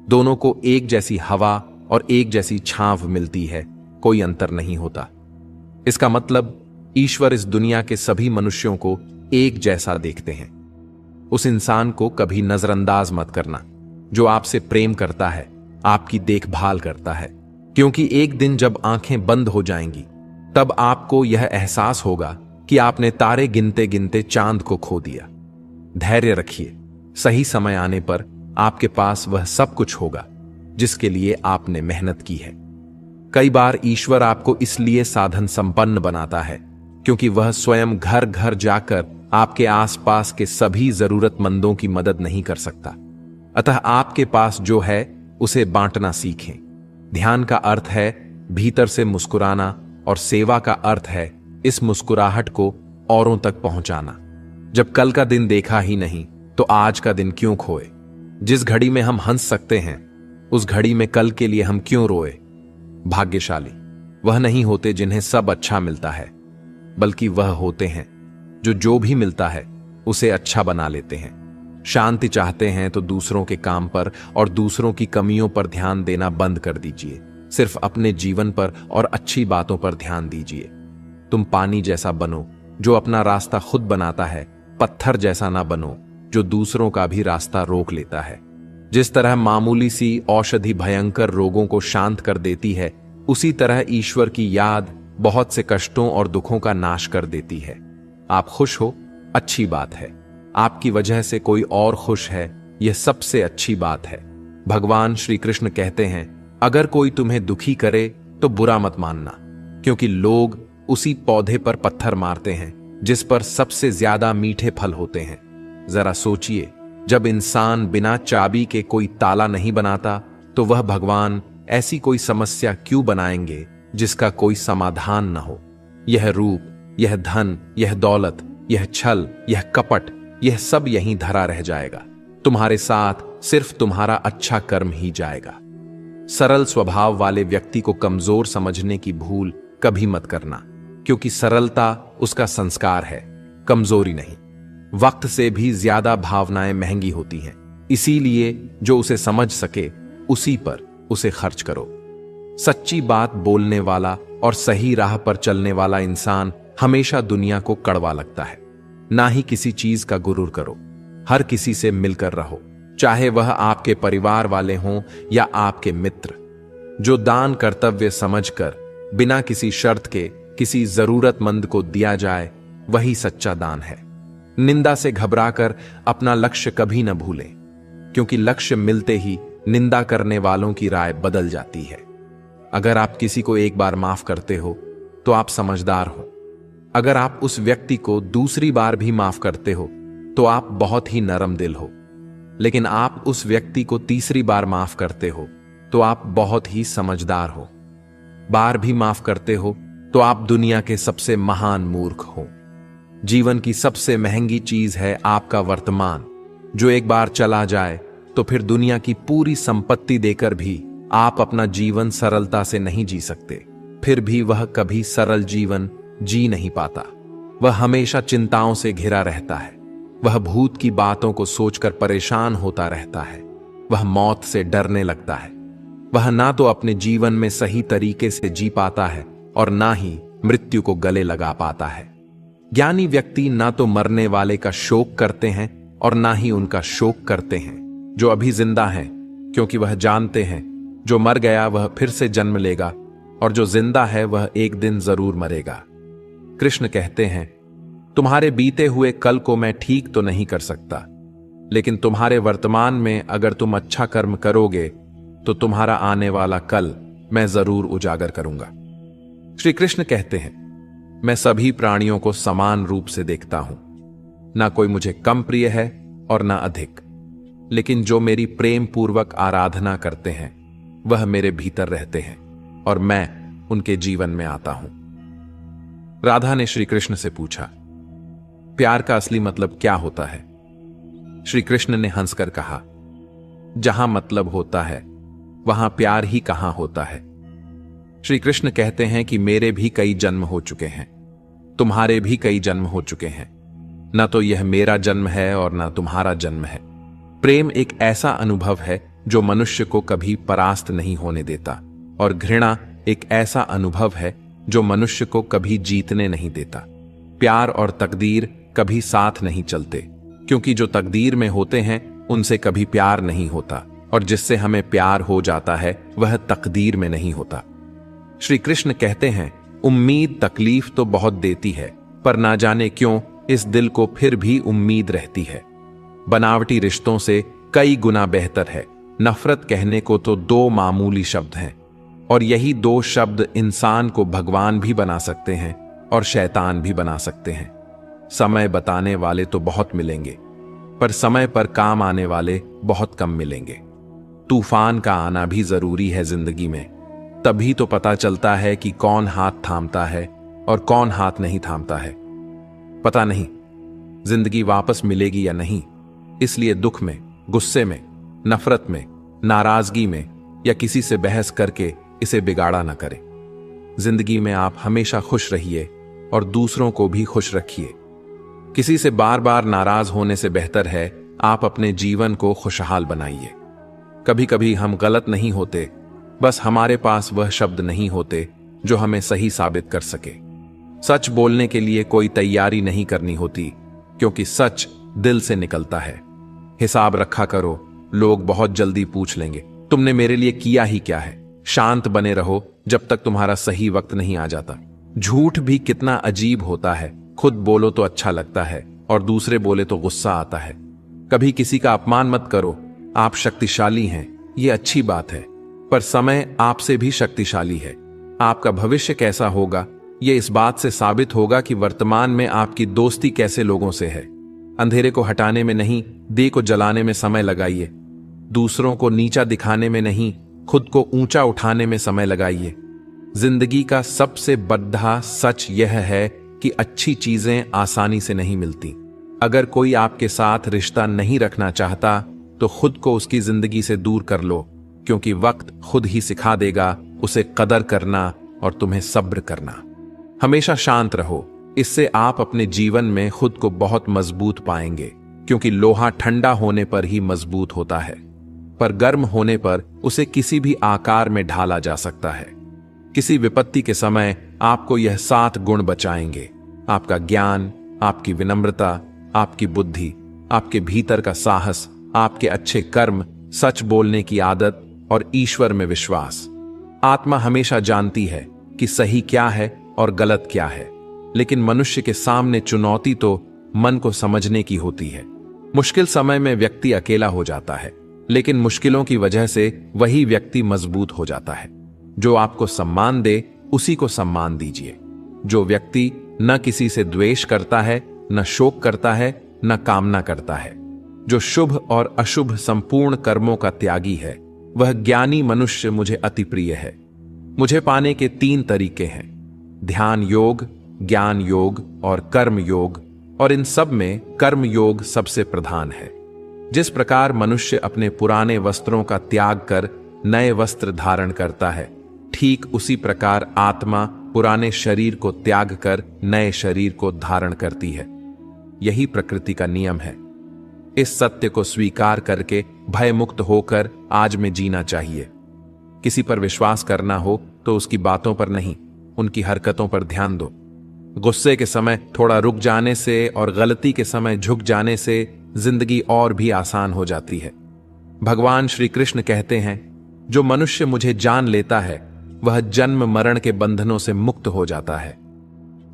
दोनों को एक जैसी हवा और एक जैसी छांव मिलती है, कोई अंतर नहीं होता। इसका मतलब ईश्वर इस दुनिया के सभी मनुष्यों को एक जैसा देखते हैं। उस इंसान को कभी नजरअंदाज मत करना जो आपसे प्रेम करता है, आपकी देखभाल करता है, क्योंकि एक दिन जब आंखें बंद हो जाएंगी तब आपको यह एहसास होगा कि आपने तारे गिनते गिनते चांद को खो दिया। धैर्य रखिए, सही समय आने पर आपके पास वह सब कुछ होगा जिसके लिए आपने मेहनत की है। कई बार ईश्वर आपको इसलिए साधन संपन्न बनाता है क्योंकि वह स्वयं घर घर जाकर आपके आसपास के सभी जरूरतमंदों की मदद नहीं कर सकता। अतः आपके पास जो है उसे बांटना सीखें। ध्यान का अर्थ है भीतर से मुस्कुराना और सेवा का अर्थ है इस मुस्कुराहट को औरों तक पहुंचाना। जब कल का दिन देखा ही नहीं तो आज का दिन क्यों खोए? जिस घड़ी में हम हंस सकते हैं उस घड़ी में कल के लिए हम क्यों रोए? भाग्यशाली वह नहीं होते जिन्हें सब अच्छा मिलता है, बल्कि वह होते हैं जो भी मिलता है उसे अच्छा बना लेते हैं। शांति चाहते हैं तो दूसरों के काम पर और दूसरों की कमियों पर ध्यान देना बंद कर दीजिए। सिर्फ अपने जीवन पर और अच्छी बातों पर ध्यान दीजिए। तुम पानी जैसा बनो जो अपना रास्ता खुद बनाता है, पत्थर जैसा ना बनो जो दूसरों का भी रास्ता रोक लेता है। जिस तरह मामूली सी औषधि भयंकर रोगों को शांत कर देती है, उसी तरह ईश्वर की याद बहुत से कष्टों और दुखों का नाश कर देती है। आप खुश हो, अच्छी बात है। आपकी वजह से कोई और खुश है, यह सबसे अच्छी बात है। भगवान श्री कृष्ण कहते हैं, अगर कोई तुम्हें दुखी करे तो बुरा मत मानना, क्योंकि लोग उसी पौधे पर पत्थर मारते हैं जिस पर सबसे ज्यादा मीठे फल होते हैं। जरा सोचिए, जब इंसान बिना चाबी के कोई ताला नहीं बनाता तो वह भगवान ऐसी कोई समस्या क्यों बनाएंगे जिसका कोई समाधान न हो? यह रूप, यह धन, यह दौलत, यह छल, यह कपट, यह सब यहीं धरा रह जाएगा। तुम्हारे साथ सिर्फ तुम्हारा अच्छा कर्म ही जाएगा। सरल स्वभाव वाले व्यक्ति को कमजोर समझने की भूल कभी मत करना, क्योंकि सरलता उसका संस्कार है, कमजोरी नहीं। वक्त से भी ज्यादा भावनाएं महंगी होती हैं, इसीलिए जो उसे समझ सके उसी पर उसे खर्च करो। सच्ची बात बोलने वाला और सही राह पर चलने वाला इंसान हमेशा दुनिया को कड़वा लगता है। ना ही किसी चीज का गुरूर करो। हर किसी से मिलकर रहो, चाहे वह आपके परिवार वाले हों या आपके मित्र। जो दान कर्तव्य समझकर बिना किसी शर्त के किसी जरूरतमंद को दिया जाए वही सच्चा दान है। निंदा से घबराकर अपना लक्ष्य कभी न भूलें, क्योंकि लक्ष्य मिलते ही निंदा करने वालों की राय बदल जाती है। अगर आप किसी को एक बार माफ करते हो तो आप समझदार हो। अगर आप उस व्यक्ति को दूसरी बार भी माफ करते हो तो आप बहुत ही नरम दिल हो। लेकिन आप उस व्यक्ति को तीसरी बार माफ करते हो तो आप बहुत ही समझदार हो। बार भी माफ करते हो तो आप दुनिया के सबसे महान मूर्ख हो। जीवन की सबसे महंगी चीज है आपका वर्तमान, जो एक बार चला जाए तो फिर दुनिया की पूरी संपत्ति देकर भी आप अपना जीवन सरलता से नहीं जी सकते। फिर भी वह कभी सरल जीवन जी नहीं पाता। वह हमेशा चिंताओं से घिरा रहता है। वह भूत की बातों को सोचकर परेशान होता रहता है। वह मौत से डरने लगता है। वह ना तो अपने जीवन में सही तरीके से जी पाता है और ना ही मृत्यु को गले लगा पाता है। ज्ञानी व्यक्ति ना तो मरने वाले का शोक करते हैं और ना ही उनका शोक करते हैं जो अभी जिंदा हैं, क्योंकि वह जानते हैं जो मर गया वह फिर से जन्म लेगा और जो जिंदा है वह एक दिन जरूर मरेगा। कृष्ण कहते हैं, तुम्हारे बीते हुए कल को मैं ठीक तो नहीं कर सकता, लेकिन तुम्हारे वर्तमान में अगर तुम अच्छा कर्म करोगे तो तुम्हारा आने वाला कल मैं जरूर उजागर करूंगा। श्री कृष्ण कहते हैं, मैं सभी प्राणियों को समान रूप से देखता हूं। ना कोई मुझे कम प्रिय है और ना अधिक, लेकिन जो मेरी प्रेम पूर्वक आराधना करते हैं वह मेरे भीतर रहते हैं और मैं उनके जीवन में आता हूं। राधा ने श्री कृष्ण से पूछा, प्यार का असली मतलब क्या होता है? श्री कृष्ण ने हंसकर कहा, जहां मतलब होता है वहां प्यार ही कहां होता है। श्री कृष्ण कहते हैं कि मेरे भी कई जन्म हो चुके हैं, तुम्हारे भी कई जन्म हो चुके हैं। न तो यह मेरा जन्म है और न तुम्हारा जन्म है। प्रेम एक ऐसा अनुभव है जो मनुष्य को कभी परास्त नहीं होने देता, और घृणा एक ऐसा अनुभव है जो मनुष्य को कभी जीतने नहीं देता। प्यार और तकदीर कभी साथ नहीं चलते, क्योंकि जो तकदीर में होते हैं उनसे कभी प्यार नहीं होता, और जिससे हमें प्यार हो जाता है वह तकदीर में नहीं होता। श्री कृष्ण कहते हैं, उम्मीद तकलीफ तो बहुत देती है, पर ना जाने क्यों इस दिल को फिर भी उम्मीद रहती है। बनावटी रिश्तों से कई गुना बेहतर है। नफरत कहने को तो 2 मामूली शब्द हैं, और यही 2 शब्द इंसान को भगवान भी बना सकते हैं और शैतान भी बना सकते हैं। समय बताने वाले तो बहुत मिलेंगे, पर समय पर काम आने वाले बहुत कम मिलेंगे। तूफान का आना भी जरूरी है जिंदगी में, तभी तो पता चलता है कि कौन हाथ थामता है और कौन हाथ नहीं थामता है। पता नहीं जिंदगी वापस मिलेगी या नहीं, इसलिए दुख में, गुस्से में, नफरत में, नाराजगी में या किसी से बहस करके इसे बिगाड़ा ना करें। जिंदगी में आप हमेशा खुश रहिए और दूसरों को भी खुश रखिए। किसी से बार बार नाराज होने से बेहतर है आप अपने जीवन को खुशहाल बनाइए। कभी कभी हम गलत नहीं होते, बस हमारे पास वह शब्द नहीं होते जो हमें सही साबित कर सके। सच बोलने के लिए कोई तैयारी नहीं करनी होती, क्योंकि सच दिल से निकलता है। हिसाब रखा करो, लोग बहुत जल्दी पूछ लेंगे, तुमने मेरे लिए किया ही क्या है। शांत बने रहो जब तक तुम्हारा सही वक्त नहीं आ जाता। झूठ भी कितना अजीब होता है, खुद बोलो तो अच्छा लगता है और दूसरे बोले तो गुस्सा आता है। कभी किसी का अपमान मत करो। आप शक्तिशाली हैं, ये अच्छी बात है, पर समय आपसे भी शक्तिशाली है। आपका भविष्य कैसा होगा ये इस बात से साबित होगा कि वर्तमान में आपकी दोस्ती कैसे लोगों से है। अंधेरे को हटाने में नहीं, दिए को जलाने में समय लगाइए। दूसरों को नीचा दिखाने में नहीं, खुद को ऊंचा उठाने में समय लगाइए। जिंदगी का सबसे बड़ा सच यह है कि अच्छी चीजें आसानी से नहीं मिलती। अगर कोई आपके साथ रिश्ता नहीं रखना चाहता तो खुद को उसकी जिंदगी से दूर कर लो, क्योंकि वक्त खुद ही सिखा देगा उसे कदर करना और तुम्हें सब्र करना। हमेशा शांत रहो, इससे आप अपने जीवन में खुद को बहुत मजबूत पाएंगे, क्योंकि लोहा ठंडा होने पर ही मजबूत होता है, पर गर्म होने पर उसे किसी भी आकार में ढाला जा सकता है। किसी विपत्ति के समय आपको यह 7 गुण बचाएंगे: आपका ज्ञान, आपकी विनम्रता, आपकी बुद्धि, आपके भीतर का साहस, आपके अच्छे कर्म, सच बोलने की आदत और ईश्वर में विश्वास। आत्मा हमेशा जानती है कि सही क्या है और गलत क्या है, लेकिन मनुष्य के सामने चुनौती तो मन को समझने की होती है। मुश्किल समय में व्यक्ति अकेला हो जाता है, लेकिन मुश्किलों की वजह से वही व्यक्ति मजबूत हो जाता है। जो आपको सम्मान दे उसी को सम्मान दीजिए। जो व्यक्ति न किसी से द्वेष करता है, न शोक करता है, न कामना करता है, जो शुभ और अशुभ संपूर्ण कर्मों का त्यागी है, वह ज्ञानी मनुष्य मुझे अति प्रिय है। मुझे पाने के 3 तरीके हैं: ध्यान योग, ज्ञान योग और कर्म योग, और इन सब में कर्म योग सबसे प्रधान है। जिस प्रकार मनुष्य अपने पुराने वस्त्रों का त्याग कर नए वस्त्र धारण करता है, ठीक उसी प्रकार आत्मा पुराने शरीर को त्याग कर नए शरीर को धारण करती है। यही प्रकृति का नियम है। इस सत्य को स्वीकार करके भय मुक्त होकर आज में जीना चाहिए। किसी पर विश्वास करना हो तो उसकी बातों पर नहीं, उनकी हरकतों पर ध्यान दो। गुस्से के समय थोड़ा रुक जाने से और गलती के समय झुक जाने से जिंदगी और भी आसान हो जाती है। भगवान श्री कृष्ण कहते हैं, जो मनुष्य मुझे जान लेता है वह जन्म मरण के बंधनों से मुक्त हो जाता है।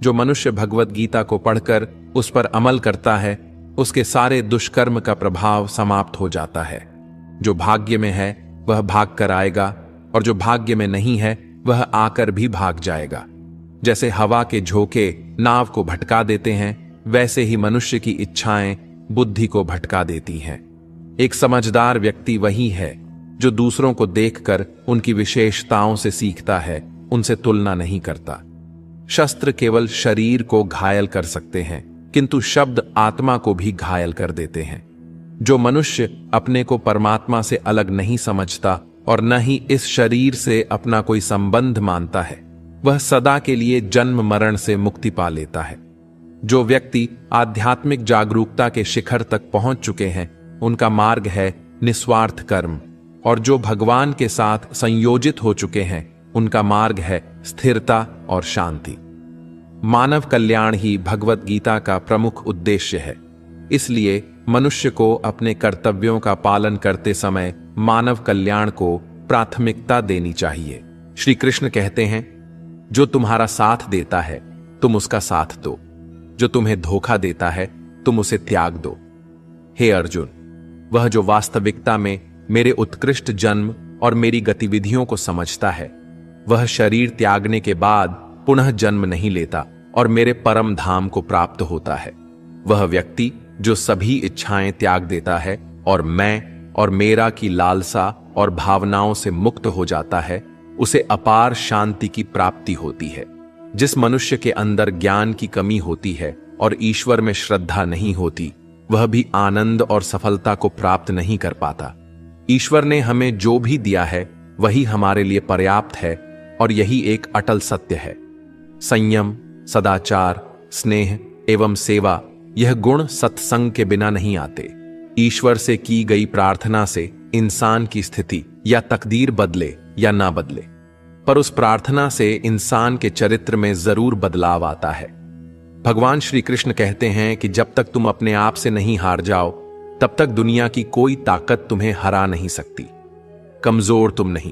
जो मनुष्य भगवत गीता को पढ़कर उस पर अमल करता है, उसके सारे दुष्कर्म का प्रभाव समाप्त हो जाता है। जो भाग्य में है वह भाग कर आएगा, और जो भाग्य में नहीं है वह आकर भी भाग जाएगा। जैसे हवा के झोंके नाव को भटका देते हैं, वैसे ही मनुष्य की इच्छाएं बुद्धि को भटका देती हैं। एक समझदार व्यक्ति वही है जो दूसरों को देखकर उनकी विशेषताओं से सीखता है, उनसे तुलना नहीं करता। शस्त्र केवल शरीर को घायल कर सकते हैं, किंतु शब्द आत्मा को भी घायल कर देते हैं। जो मनुष्य अपने को परमात्मा से अलग नहीं समझता और न ही इस शरीर से अपना कोई संबंध मानता है, वह सदा के लिए जन्म मरण से मुक्ति पा लेता है। जो व्यक्ति आध्यात्मिक जागरूकता के शिखर तक पहुंच चुके हैं, उनका मार्ग है निस्वार्थ कर्म, और जो भगवान के साथ संयोजित हो चुके हैं, उनका मार्ग है स्थिरता और शांति। मानव कल्याण ही भगवत गीता का प्रमुख उद्देश्य है। इसलिए मनुष्य को अपने कर्तव्यों का पालन करते समय मानव कल्याण को प्राथमिकता देनी चाहिए। श्री कृष्ण कहते हैं, जो तुम्हारा साथ देता है तुम उसका साथ दो, जो तुम्हें धोखा देता है तुम उसे त्याग दो। हे अर्जुन, वह जो वास्तविकता में मेरे उत्कृष्ट जन्म और मेरी गतिविधियों को समझता है, वह शरीर त्यागने के बाद पुनः जन्म नहीं लेता और मेरे परम धाम को प्राप्त होता है। वह व्यक्ति जो सभी इच्छाएं त्याग देता है और मैं और मेरा की लालसा और भावनाओं से मुक्त हो जाता है, उसे अपार शांति की प्राप्ति होती है। जिस मनुष्य के अंदर ज्ञान की कमी होती है और ईश्वर में श्रद्धा नहीं होती, वह भी आनंद और सफलता को प्राप्त नहीं कर पाता। ईश्वर ने हमें जो भी दिया है वही हमारे लिए पर्याप्त है और यही एक अटल सत्य है। संयम, सदाचार, स्नेह एवं सेवा, यह गुण सत्संग के बिना नहीं आते। ईश्वर से की गई प्रार्थना से इंसान की स्थिति या तकदीर बदले या ना बदले, पर उस प्रार्थना से इंसान के चरित्र में जरूर बदलाव आता है। भगवान श्री कृष्ण कहते हैं कि जब तक तुम अपने आप से नहीं हार जाओ, तब तक दुनिया की कोई ताकत तुम्हें हरा नहीं सकती। कमजोर तुम नहीं,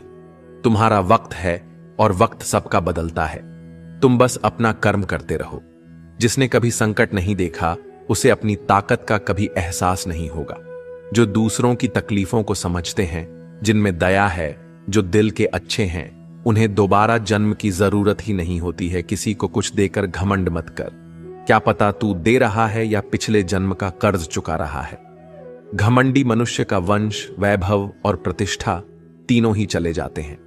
तुम्हारा वक्त है और वक्त सबका बदलता है। तुम बस अपना कर्म करते रहो। जिसने कभी संकट नहीं देखा, उसे अपनी ताकत का कभी एहसास नहीं होगा। जो दूसरों की तकलीफों को समझते हैं, जिनमें दया है, जो दिल के अच्छे हैं, उन्हें दोबारा जन्म की जरूरत ही नहीं होती है। किसी को कुछ देकर घमंड मत कर। क्या पता तू दे रहा है या पिछले जन्म का कर्ज चुका रहा है। घमंडी मनुष्य का वंश, वैभव और प्रतिष्ठा तीनों ही चले जाते हैं।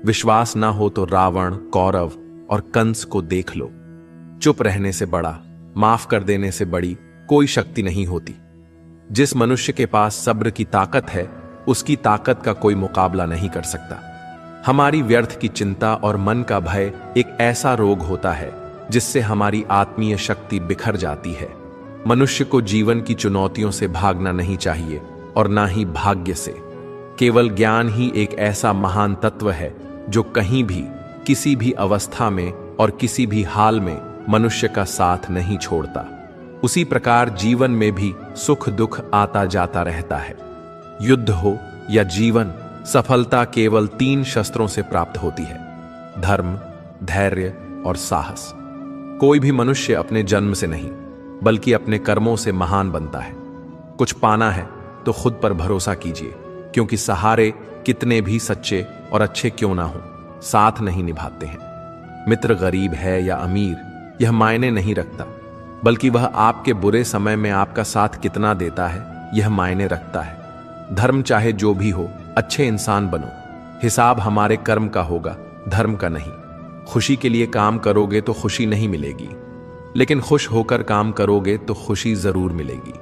विश्वास ना हो तो रावण, कौरव और कंस को देख लो। चुप रहने से बड़ा, माफ कर देने से बड़ी कोई शक्ति नहीं होती। जिस मनुष्य के पास सब्र की ताकत है, उसकी ताकत का कोई मुकाबला नहीं कर सकता। हमारी व्यर्थ की चिंता और मन का भय एक ऐसा रोग होता है जिससे हमारी आत्मीय शक्ति बिखर जाती है। मनुष्य को जीवन की चुनौतियों से भागना नहीं चाहिए और ना ही भाग्य से। केवल ज्ञान ही एक ऐसा महान तत्व है जो कहीं भी, किसी भी अवस्था में और किसी भी हाल में मनुष्य का साथ नहीं छोड़ता। उसी प्रकार जीवन में भी सुख दुख आता जाता रहता है। युद्ध हो या जीवन, सफलता केवल 3 शस्त्रों से प्राप्त होती है: धर्म, धैर्य और साहस। कोई भी मनुष्य अपने जन्म से नहीं, बल्कि अपने कर्मों से महान बनता है। कुछ पाना है तो खुद पर भरोसा कीजिए, क्योंकि सहारे कितने भी सच्चे और अच्छे क्यों ना हो, साथ नहीं निभाते हैं। मित्र गरीब है या अमीर, यह मायने नहीं रखता, बल्कि वह आपके बुरे समय में आपका साथ कितना देता है, यह मायने रखता है। धर्म चाहे जो भी हो, अच्छे इंसान बनो। हिसाब हमारे कर्म का होगा, धर्म का नहीं। खुशी के लिए काम करोगे तो खुशी नहीं मिलेगी, लेकिन खुश होकर काम करोगे तो खुशी जरूर मिलेगी।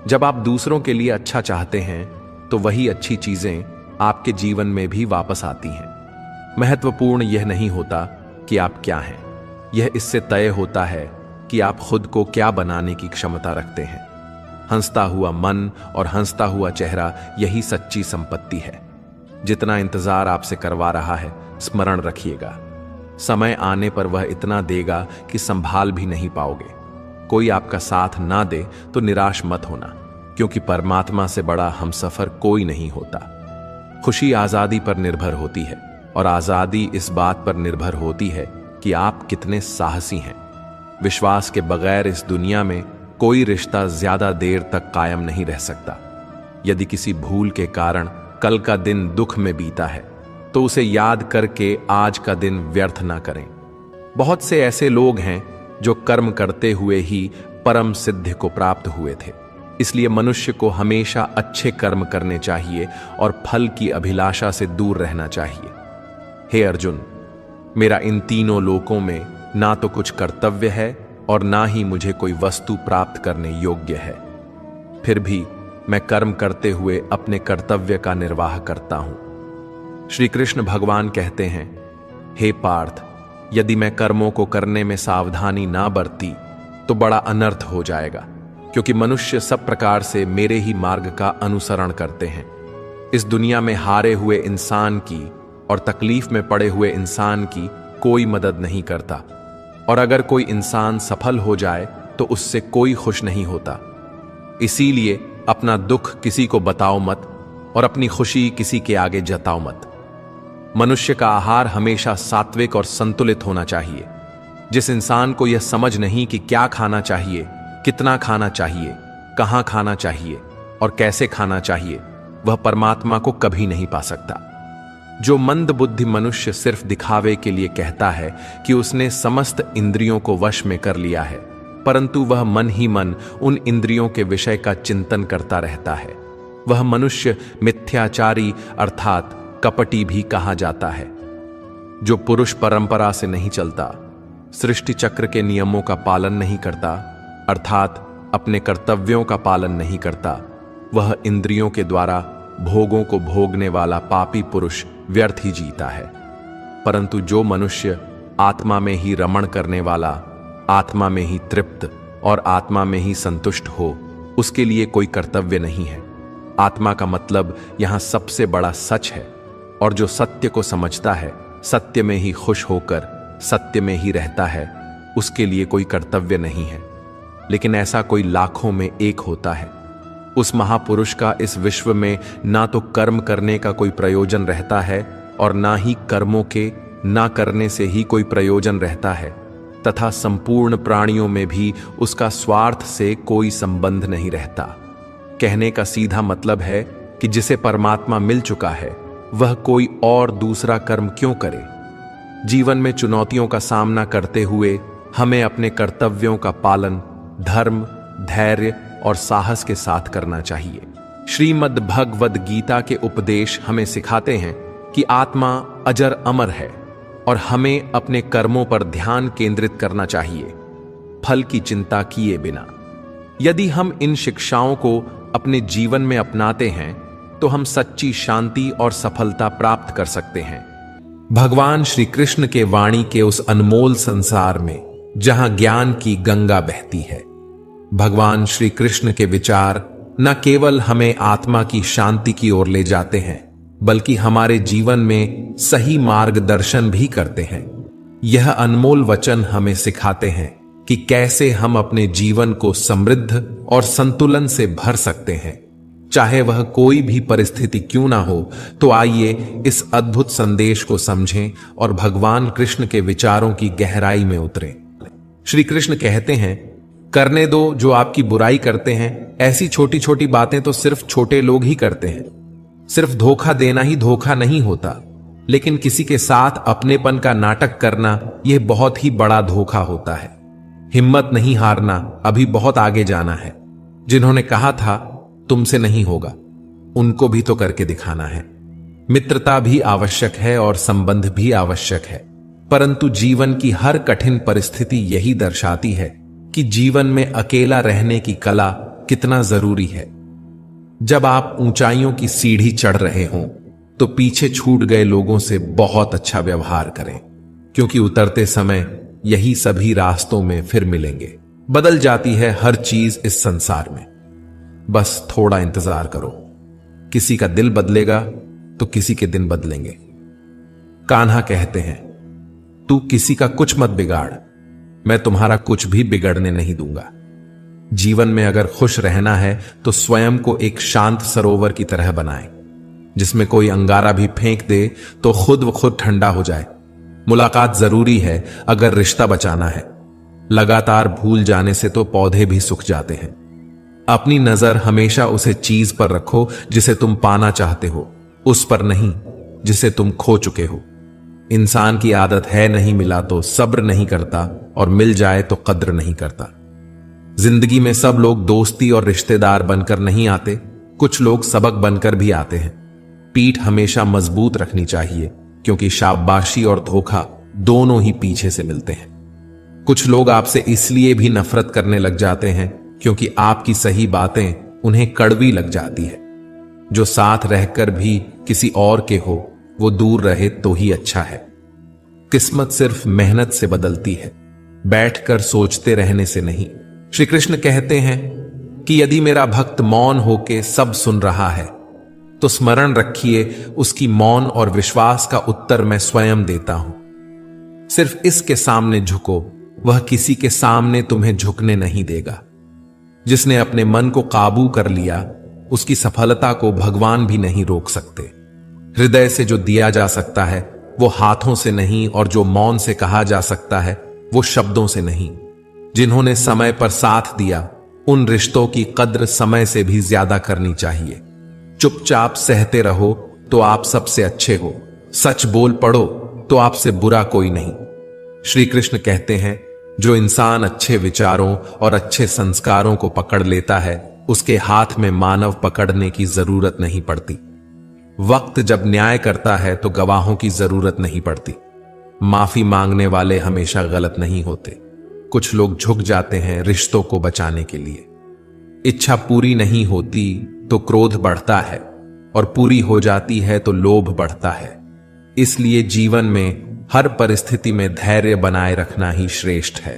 जब आप दूसरों के लिए अच्छा चाहते हैं तो वही अच्छी चीजें आपके जीवन में भी वापस आती हैं। महत्वपूर्ण यह नहीं होता कि आप क्या हैं, यह इससे तय होता है कि आप खुद को क्या बनाने की क्षमता रखते हैं। हंसता हुआ मन और हंसता हुआ चेहरा, यही सच्ची संपत्ति है। जितना इंतजार आपसे करवा रहा है, स्मरण रखिएगा, समय आने पर वह इतना देगा कि संभाल भी नहीं पाओगे। कोई आपका साथ ना दे तो निराश मत होना, क्योंकि परमात्मा से बड़ा हमसफर कोई नहीं होता। खुशी आजादी पर निर्भर होती है और आजादी इस बात पर निर्भर होती है कि आप कितने साहसी हैं। विश्वास के बगैर इस दुनिया में कोई रिश्ता ज्यादा देर तक कायम नहीं रह सकता। यदि किसी भूल के कारण कल का दिन दुख में बीता है, तो उसे याद करके आज का दिन व्यर्थ ना करें। बहुत से ऐसे लोग हैं जो कर्म करते हुए ही परम सिद्धि को प्राप्त हुए थे। इसलिए मनुष्य को हमेशा अच्छे कर्म करने चाहिए और फल की अभिलाषा से दूर रहना चाहिए। हे अर्जुन, मेरा इन तीनों लोकों में ना तो कुछ कर्तव्य है और ना ही मुझे कोई वस्तु प्राप्त करने योग्य है। फिर भी मैं कर्म करते हुए अपने कर्तव्य का निर्वाह करता हूं। श्री कृष्ण भगवान कहते हैं, हे पार्थ, यदि मैं कर्मों को करने में सावधानी ना बरती तो बड़ा अनर्थ हो जाएगा, क्योंकि मनुष्य सब प्रकार से मेरे ही मार्ग का अनुसरण करते हैं। इस दुनिया में हारे हुए इंसान की और तकलीफ में पड़े हुए इंसान की कोई मदद नहीं करता। और अगर कोई इंसान सफल हो जाए तो उससे कोई खुश नहीं होता। इसीलिए अपना दुख किसी को बताओ मत और अपनी खुशी किसी के आगे जताओ मत। मनुष्य का आहार हमेशा सात्विक और संतुलित होना चाहिए। जिस इंसान को यह समझ नहीं कि क्या खाना चाहिए, कितना खाना चाहिए, कहां खाना चाहिए और कैसे खाना चाहिए, वह परमात्मा को कभी नहीं पा सकता। जो मंद बुद्धि मनुष्य सिर्फ दिखावे के लिए कहता है कि उसने समस्त इंद्रियों को वश में कर लिया है, परंतु वह मन ही मन उन इंद्रियों के विषय का चिंतन करता रहता है, वह मनुष्य मिथ्याचारी अर्थात कपटी भी कहा जाता है। जो पुरुष परंपरा से नहीं चलता, सृष्टि चक्र के नियमों का पालन नहीं करता अर्थात अपने कर्तव्यों का पालन नहीं करता, वह इंद्रियों के द्वारा भोगों को भोगने वाला पापी पुरुष व्यर्थ ही जीता है। परंतु जो मनुष्य आत्मा में ही रमण करने वाला, आत्मा में ही तृप्त और आत्मा में ही संतुष्ट हो, उसके लिए कोई कर्तव्य नहीं है। आत्मा का मतलब यहां सबसे बड़ा सच है, और जो सत्य को समझता है, सत्य में ही खुश होकर सत्य में ही रहता है, उसके लिए कोई कर्तव्य नहीं है। लेकिन ऐसा कोई लाखों में एक होता है। उस महापुरुष का इस विश्व में ना तो कर्म करने का कोई प्रयोजन रहता है और ना ही कर्मों के ना करने से ही कोई प्रयोजन रहता है, तथा संपूर्ण प्राणियों में भी उसका स्वार्थ से कोई संबंध नहीं रहता। कहने का सीधा मतलब है कि जिसे परमात्मा मिल चुका है, वह कोई और दूसरा कर्म क्यों करे। जीवन में चुनौतियों का सामना करते हुए हमें अपने कर्तव्यों का पालन धर्म, धैर्य और साहस के साथ करना चाहिए। श्रीमद् भगवद गीता के उपदेश हमें सिखाते हैं कि आत्मा अजर अमर है और हमें अपने कर्मों पर ध्यान केंद्रित करना चाहिए, फल की चिंता किए बिना। यदि हम इन शिक्षाओं को अपने जीवन में अपनाते हैं तो हम सच्ची शांति और सफलता प्राप्त कर सकते हैं। भगवान श्री कृष्ण के वाणी के उस अनमोल संसार में जहां ज्ञान की गंगा बहती है, भगवान श्री कृष्ण के विचार न केवल हमें आत्मा की शांति की ओर ले जाते हैं, बल्कि हमारे जीवन में सही मार्गदर्शन भी करते हैं। यह अनमोल वचन हमें सिखाते हैं कि कैसे हम अपने जीवन को समृद्ध और संतुलन से भर सकते हैं, चाहे वह कोई भी परिस्थिति क्यों ना हो। तो आइए इस अद्भुत संदेश को समझें और भगवान कृष्ण के विचारों की गहराई में उतरें। श्री कृष्ण कहते हैं, करने दो जो आपकी बुराई करते हैं। ऐसी छोटी छोटी बातें तो सिर्फ छोटे लोग ही करते हैं। सिर्फ धोखा देना ही धोखा नहीं होता, लेकिन किसी के साथ अपनेपन का नाटक करना यह बहुत ही बड़ा धोखा होता है। हिम्मत नहीं हारना, अभी बहुत आगे जाना है। जिन्होंने कहा था तुमसे नहीं होगा, उनको भी तो करके दिखाना है। मित्रता भी आवश्यक है और संबंध भी आवश्यक है, परंतु जीवन की हर कठिन परिस्थिति यही दर्शाती है कि जीवन में अकेला रहने की कला कितना जरूरी है। जब आप ऊंचाइयों की सीढ़ी चढ़ रहे हों तो पीछे छूट गए लोगों से बहुत अच्छा व्यवहार करें, क्योंकि उतरते समय यही सभी रास्तों में फिर मिलेंगे। बदल जाती है हर चीज इस संसार में, बस थोड़ा इंतजार करो। किसी का दिल बदलेगा तो किसी के दिन बदलेंगे। कान्हा कहते हैं, तू किसी का कुछ मत बिगाड़, मैं तुम्हारा कुछ भी बिगड़ने नहीं दूंगा। जीवन में अगर खुश रहना है तो स्वयं को एक शांत सरोवर की तरह बनाएं, जिसमें कोई अंगारा भी फेंक दे तो खुद व खुद ठंडा हो जाए। मुलाकात जरूरी है अगर रिश्ता बचाना है। लगातार भूल जाने से तो पौधे भी सूख जाते हैं। अपनी नजर हमेशा उसे चीज पर रखो जिसे तुम पाना चाहते हो, उस पर नहीं जिसे तुम खो चुके हो। इंसान की आदत है, नहीं मिला तो सब्र नहीं करता और मिल जाए तो कद्र नहीं करता। जिंदगी में सब लोग दोस्ती और रिश्तेदार बनकर नहीं आते, कुछ लोग सबक बनकर भी आते हैं। पीठ हमेशा मजबूत रखनी चाहिए, क्योंकि शाबाशी और धोखा दोनों ही पीछे से मिलते हैं। कुछ लोग आपसे इसलिए भी नफरत करने लग जाते हैं क्योंकि आपकी सही बातें उन्हें कड़वी लग जाती है। जो साथ रहकर भी किसी और के हो, वो दूर रहे तो ही अच्छा है। किस्मत सिर्फ मेहनत से बदलती है, बैठकर सोचते रहने से नहीं। श्री कृष्ण कहते हैं कि यदि मेरा भक्त मौन होके सब सुन रहा है तो स्मरण रखिए उसकी मौन और विश्वास का उत्तर मैं स्वयं देता हूं। सिर्फ इसके सामने झुको वह किसी के सामने तुम्हें झुकने नहीं देगा। जिसने अपने मन को काबू कर लिया, उसकी सफलता को भगवान भी नहीं रोक सकते। हृदय से जो दिया जा सकता है वो हाथों से नहीं, और जो मौन से कहा जा सकता है वो शब्दों से नहीं। जिन्होंने समय पर साथ दिया, उन रिश्तों की कद्र समय से भी ज्यादा करनी चाहिए। चुपचाप सहते रहो तो आप सबसे अच्छे हो, सच बोल पड़ो तो आपसे बुरा कोई नहीं। श्री कृष्ण कहते हैं, जो इंसान अच्छे विचारों और अच्छे संस्कारों को पकड़ लेता है, उसके हाथ में मानव पकड़ने की जरूरत नहीं पड़ती। वक्त जब न्याय करता है तो गवाहों की जरूरत नहीं पड़ती। माफी मांगने वाले हमेशा गलत नहीं होते। कुछ लोग झुक जाते हैं रिश्तों को बचाने के लिए। इच्छा पूरी नहीं होती तो क्रोध बढ़ता है, और पूरी हो जाती है तो लोभ बढ़ता है। इसलिए जीवन में हर परिस्थिति में धैर्य बनाए रखना ही श्रेष्ठ है।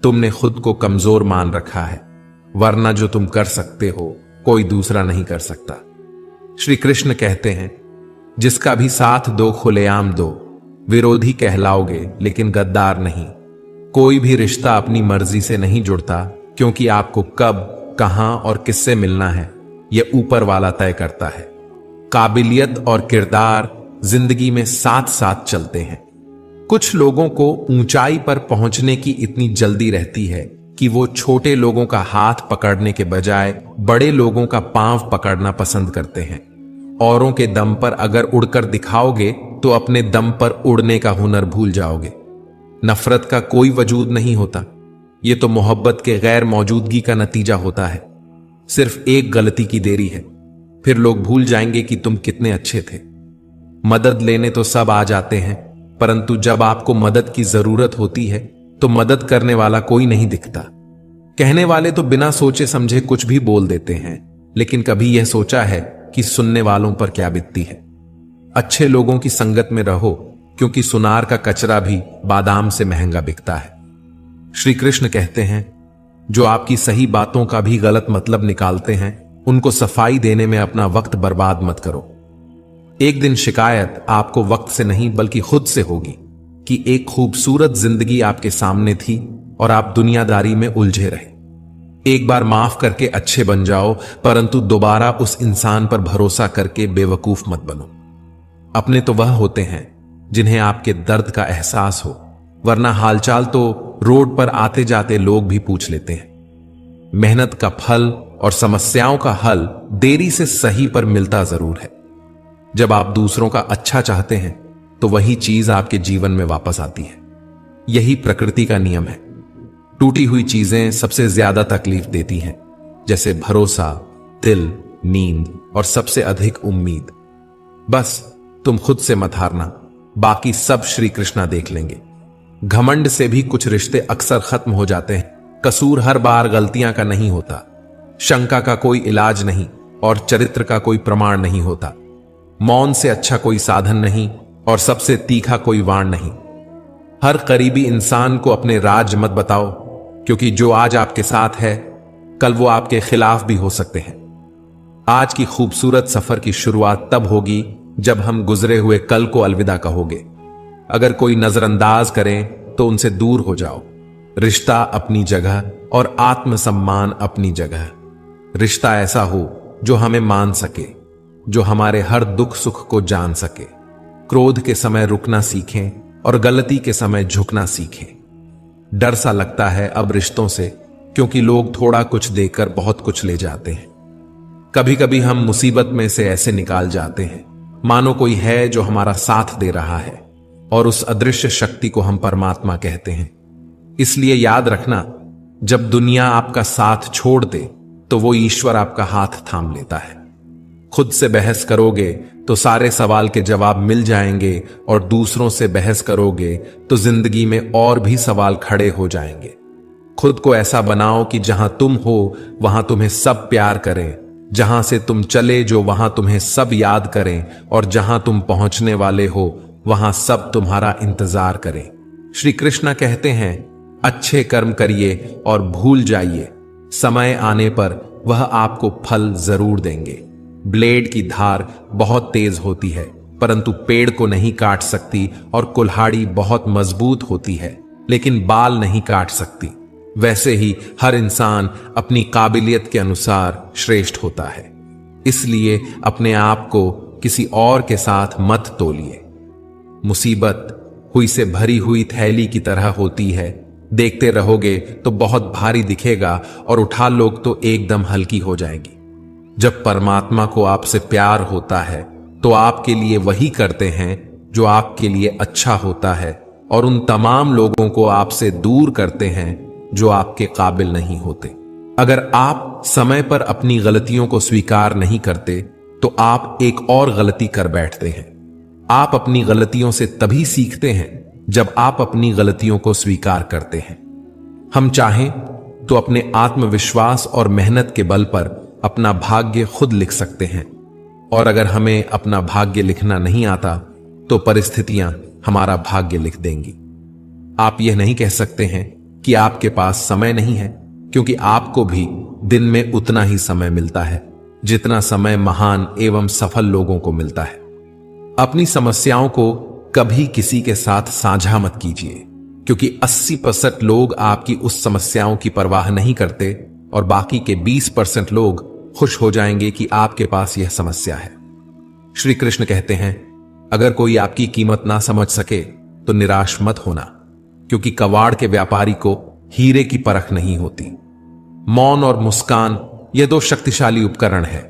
तुमने खुद को कमजोर मान रखा है, वरना जो तुम कर सकते हो कोई दूसरा नहीं कर सकता। श्री कृष्ण कहते हैं, जिसका भी साथ दो खुलेआम दो, विरोधी कहलाओगे लेकिन गद्दार नहीं। कोई भी रिश्ता अपनी मर्जी से नहीं जुड़ता, क्योंकि आपको कब, कहां और किससे मिलना है यह ऊपर वाला तय करता है। काबिलियत और किरदार जिंदगी में साथ साथ चलते हैं। कुछ लोगों को ऊंचाई पर पहुंचने की इतनी जल्दी रहती है कि वो छोटे लोगों का हाथ पकड़ने के बजाय बड़े लोगों का पांव पकड़ना पसंद करते हैं। औरों के दम पर अगर उड़कर दिखाओगे तो अपने दम पर उड़ने का हुनर भूल जाओगे। नफरत का कोई वजूद नहीं होता, यह तो मोहब्बत के गैर मौजूदगी का नतीजा होता है। सिर्फ एक गलती की देरी है, फिर लोग भूल जाएंगे कि तुम कितने अच्छे थे। मदद लेने तो सब आ जाते हैं, परंतु जब आपको मदद की जरूरत होती है तो मदद करने वाला कोई नहीं दिखता। कहने वाले तो बिना सोचे समझे कुछ भी बोल देते हैं, लेकिन कभी यह सोचा है कि सुनने वालों पर क्या बीतती है। अच्छे लोगों की संगत में रहो, क्योंकि सुनार का कचरा भी बादाम से महंगा बिकता है। श्री कृष्ण कहते हैं, जो आपकी सही बातों का भी गलत मतलब निकालते हैं, उनको सफाई देने में अपना वक्त बर्बाद मत करो। एक दिन शिकायत आपको वक्त से नहीं बल्कि खुद से होगी कि एक खूबसूरत जिंदगी आपके सामने थी और आप दुनियादारी में उलझे रहे। एक बार माफ करके अच्छे बन जाओ, परंतु दोबारा उस इंसान पर भरोसा करके बेवकूफ मत बनो। अपने तो वह होते हैं जिन्हें आपके दर्द का एहसास हो, वरना हालचाल तो रोड पर आते जाते लोग भी पूछ लेते हैं। मेहनत का फल और समस्याओं का हल देरी से सही पर मिलता जरूर है। जब आप दूसरों का अच्छा चाहते हैं तो वही चीज आपके जीवन में वापस आती है। यही प्रकृति का नियम है। टूटी हुई चीजें सबसे ज्यादा तकलीफ देती हैं, जैसे भरोसा, दिल, नींद और सबसे अधिक उम्मीद। बस तुम खुद से मत हारना, बाकी सब श्री कृष्णा देख लेंगे। घमंड से भी कुछ रिश्ते अक्सर खत्म हो जाते हैं। कसूर हर बार गलतियां का नहीं होता, शंका का कोई इलाज नहीं और चरित्र का कोई प्रमाण नहीं होता। मौन से अच्छा कोई साधन नहीं और सबसे तीखा कोई वाण नहीं। हर करीबी इंसान को अपने राज मत बताओ, क्योंकि जो आज आपके साथ है कल वो आपके खिलाफ भी हो सकते हैं। आज की खूबसूरत सफर की शुरुआत तब होगी जब हम गुजरे हुए कल को अलविदा कहोगे। अगर कोई नजरअंदाज करे तो उनसे दूर हो जाओ। रिश्ता अपनी जगह और आत्मसम्मान अपनी जगह। रिश्ता ऐसा हो जो हमें मान सके, जो हमारे हर दुख सुख को जान सके। क्रोध के समय रुकना सीखें और गलती के समय झुकना सीखें। डर सा लगता है अब रिश्तों से, क्योंकि लोग थोड़ा कुछ देकर बहुत कुछ ले जाते हैं। कभी कभी हम मुसीबत में से ऐसे निकाल जाते हैं मानो कोई है जो हमारा साथ दे रहा है, और उस अदृश्य शक्ति को हम परमात्मा कहते हैं। इसलिए याद रखना, जब दुनिया आपका साथ छोड़ दे तो वो ईश्वर आपका हाथ थाम लेता है। खुद से बहस करोगे तो सारे सवाल के जवाब मिल जाएंगे, और दूसरों से बहस करोगे तो जिंदगी में और भी सवाल खड़े हो जाएंगे। खुद को ऐसा बनाओ कि जहां तुम हो वहां तुम्हें सब प्यार करें, जहां से तुम चले जो वहां तुम्हें सब याद करें, और जहां तुम पहुंचने वाले हो वहां सब तुम्हारा इंतजार करें। श्री कृष्ण कहते हैं, अच्छे कर्म करिए और भूल जाइए, समय आने पर वह आपको फल जरूर देंगे। ब्लेड की धार बहुत तेज होती है, परंतु पेड़ को नहीं काट सकती, और कुल्हाड़ी बहुत मजबूत होती है लेकिन बाल नहीं काट सकती। वैसे ही हर इंसान अपनी काबिलियत के अनुसार श्रेष्ठ होता है। इसलिए अपने आप को किसी और के साथ मत तोलिए। मुसीबत हुई से भरी हुई थैली की तरह होती है। देखते रहोगे तो बहुत भारी दिखेगा और उठा लोग तो एकदम हल्की हो जाएगी। जब परमात्मा को आपसे प्यार होता है तो आपके लिए वही करते हैं जो आपके लिए अच्छा होता है, और उन तमाम लोगों को आपसे दूर करते हैं जो आपके काबिल नहीं होते। अगर आप समय पर अपनी गलतियों को स्वीकार नहीं करते तो आप एक और गलती कर बैठते हैं। आप अपनी गलतियों से तभी सीखते हैं जब आप अपनी गलतियों को स्वीकार करते हैं। हम चाहें तो अपने आत्मविश्वास और मेहनत के बल पर अपना भाग्य खुद लिख सकते हैं, और अगर हमें अपना भाग्य लिखना नहीं आता तो परिस्थितियां हमारा भाग्य लिख देंगी। आप यह नहीं कह सकते हैं कि आपके पास समय नहीं है, क्योंकि आपको भी दिन में उतना ही समय मिलता है जितना समय महान एवं सफल लोगों को मिलता है। अपनी समस्याओं को कभी किसी के साथ साझा मत कीजिए, क्योंकि 80% लोग आपकी उस समस्याओं की परवाह नहीं करते और बाकी के 20% लोग खुश हो जाएंगे कि आपके पास यह समस्या है। श्री कृष्ण कहते हैं, अगर कोई आपकी कीमत ना समझ सके तो निराश मत होना, क्योंकि कबाड़ के व्यापारी को हीरे की परख नहीं होती। मौन और मुस्कान ये दो शक्तिशाली उपकरण है।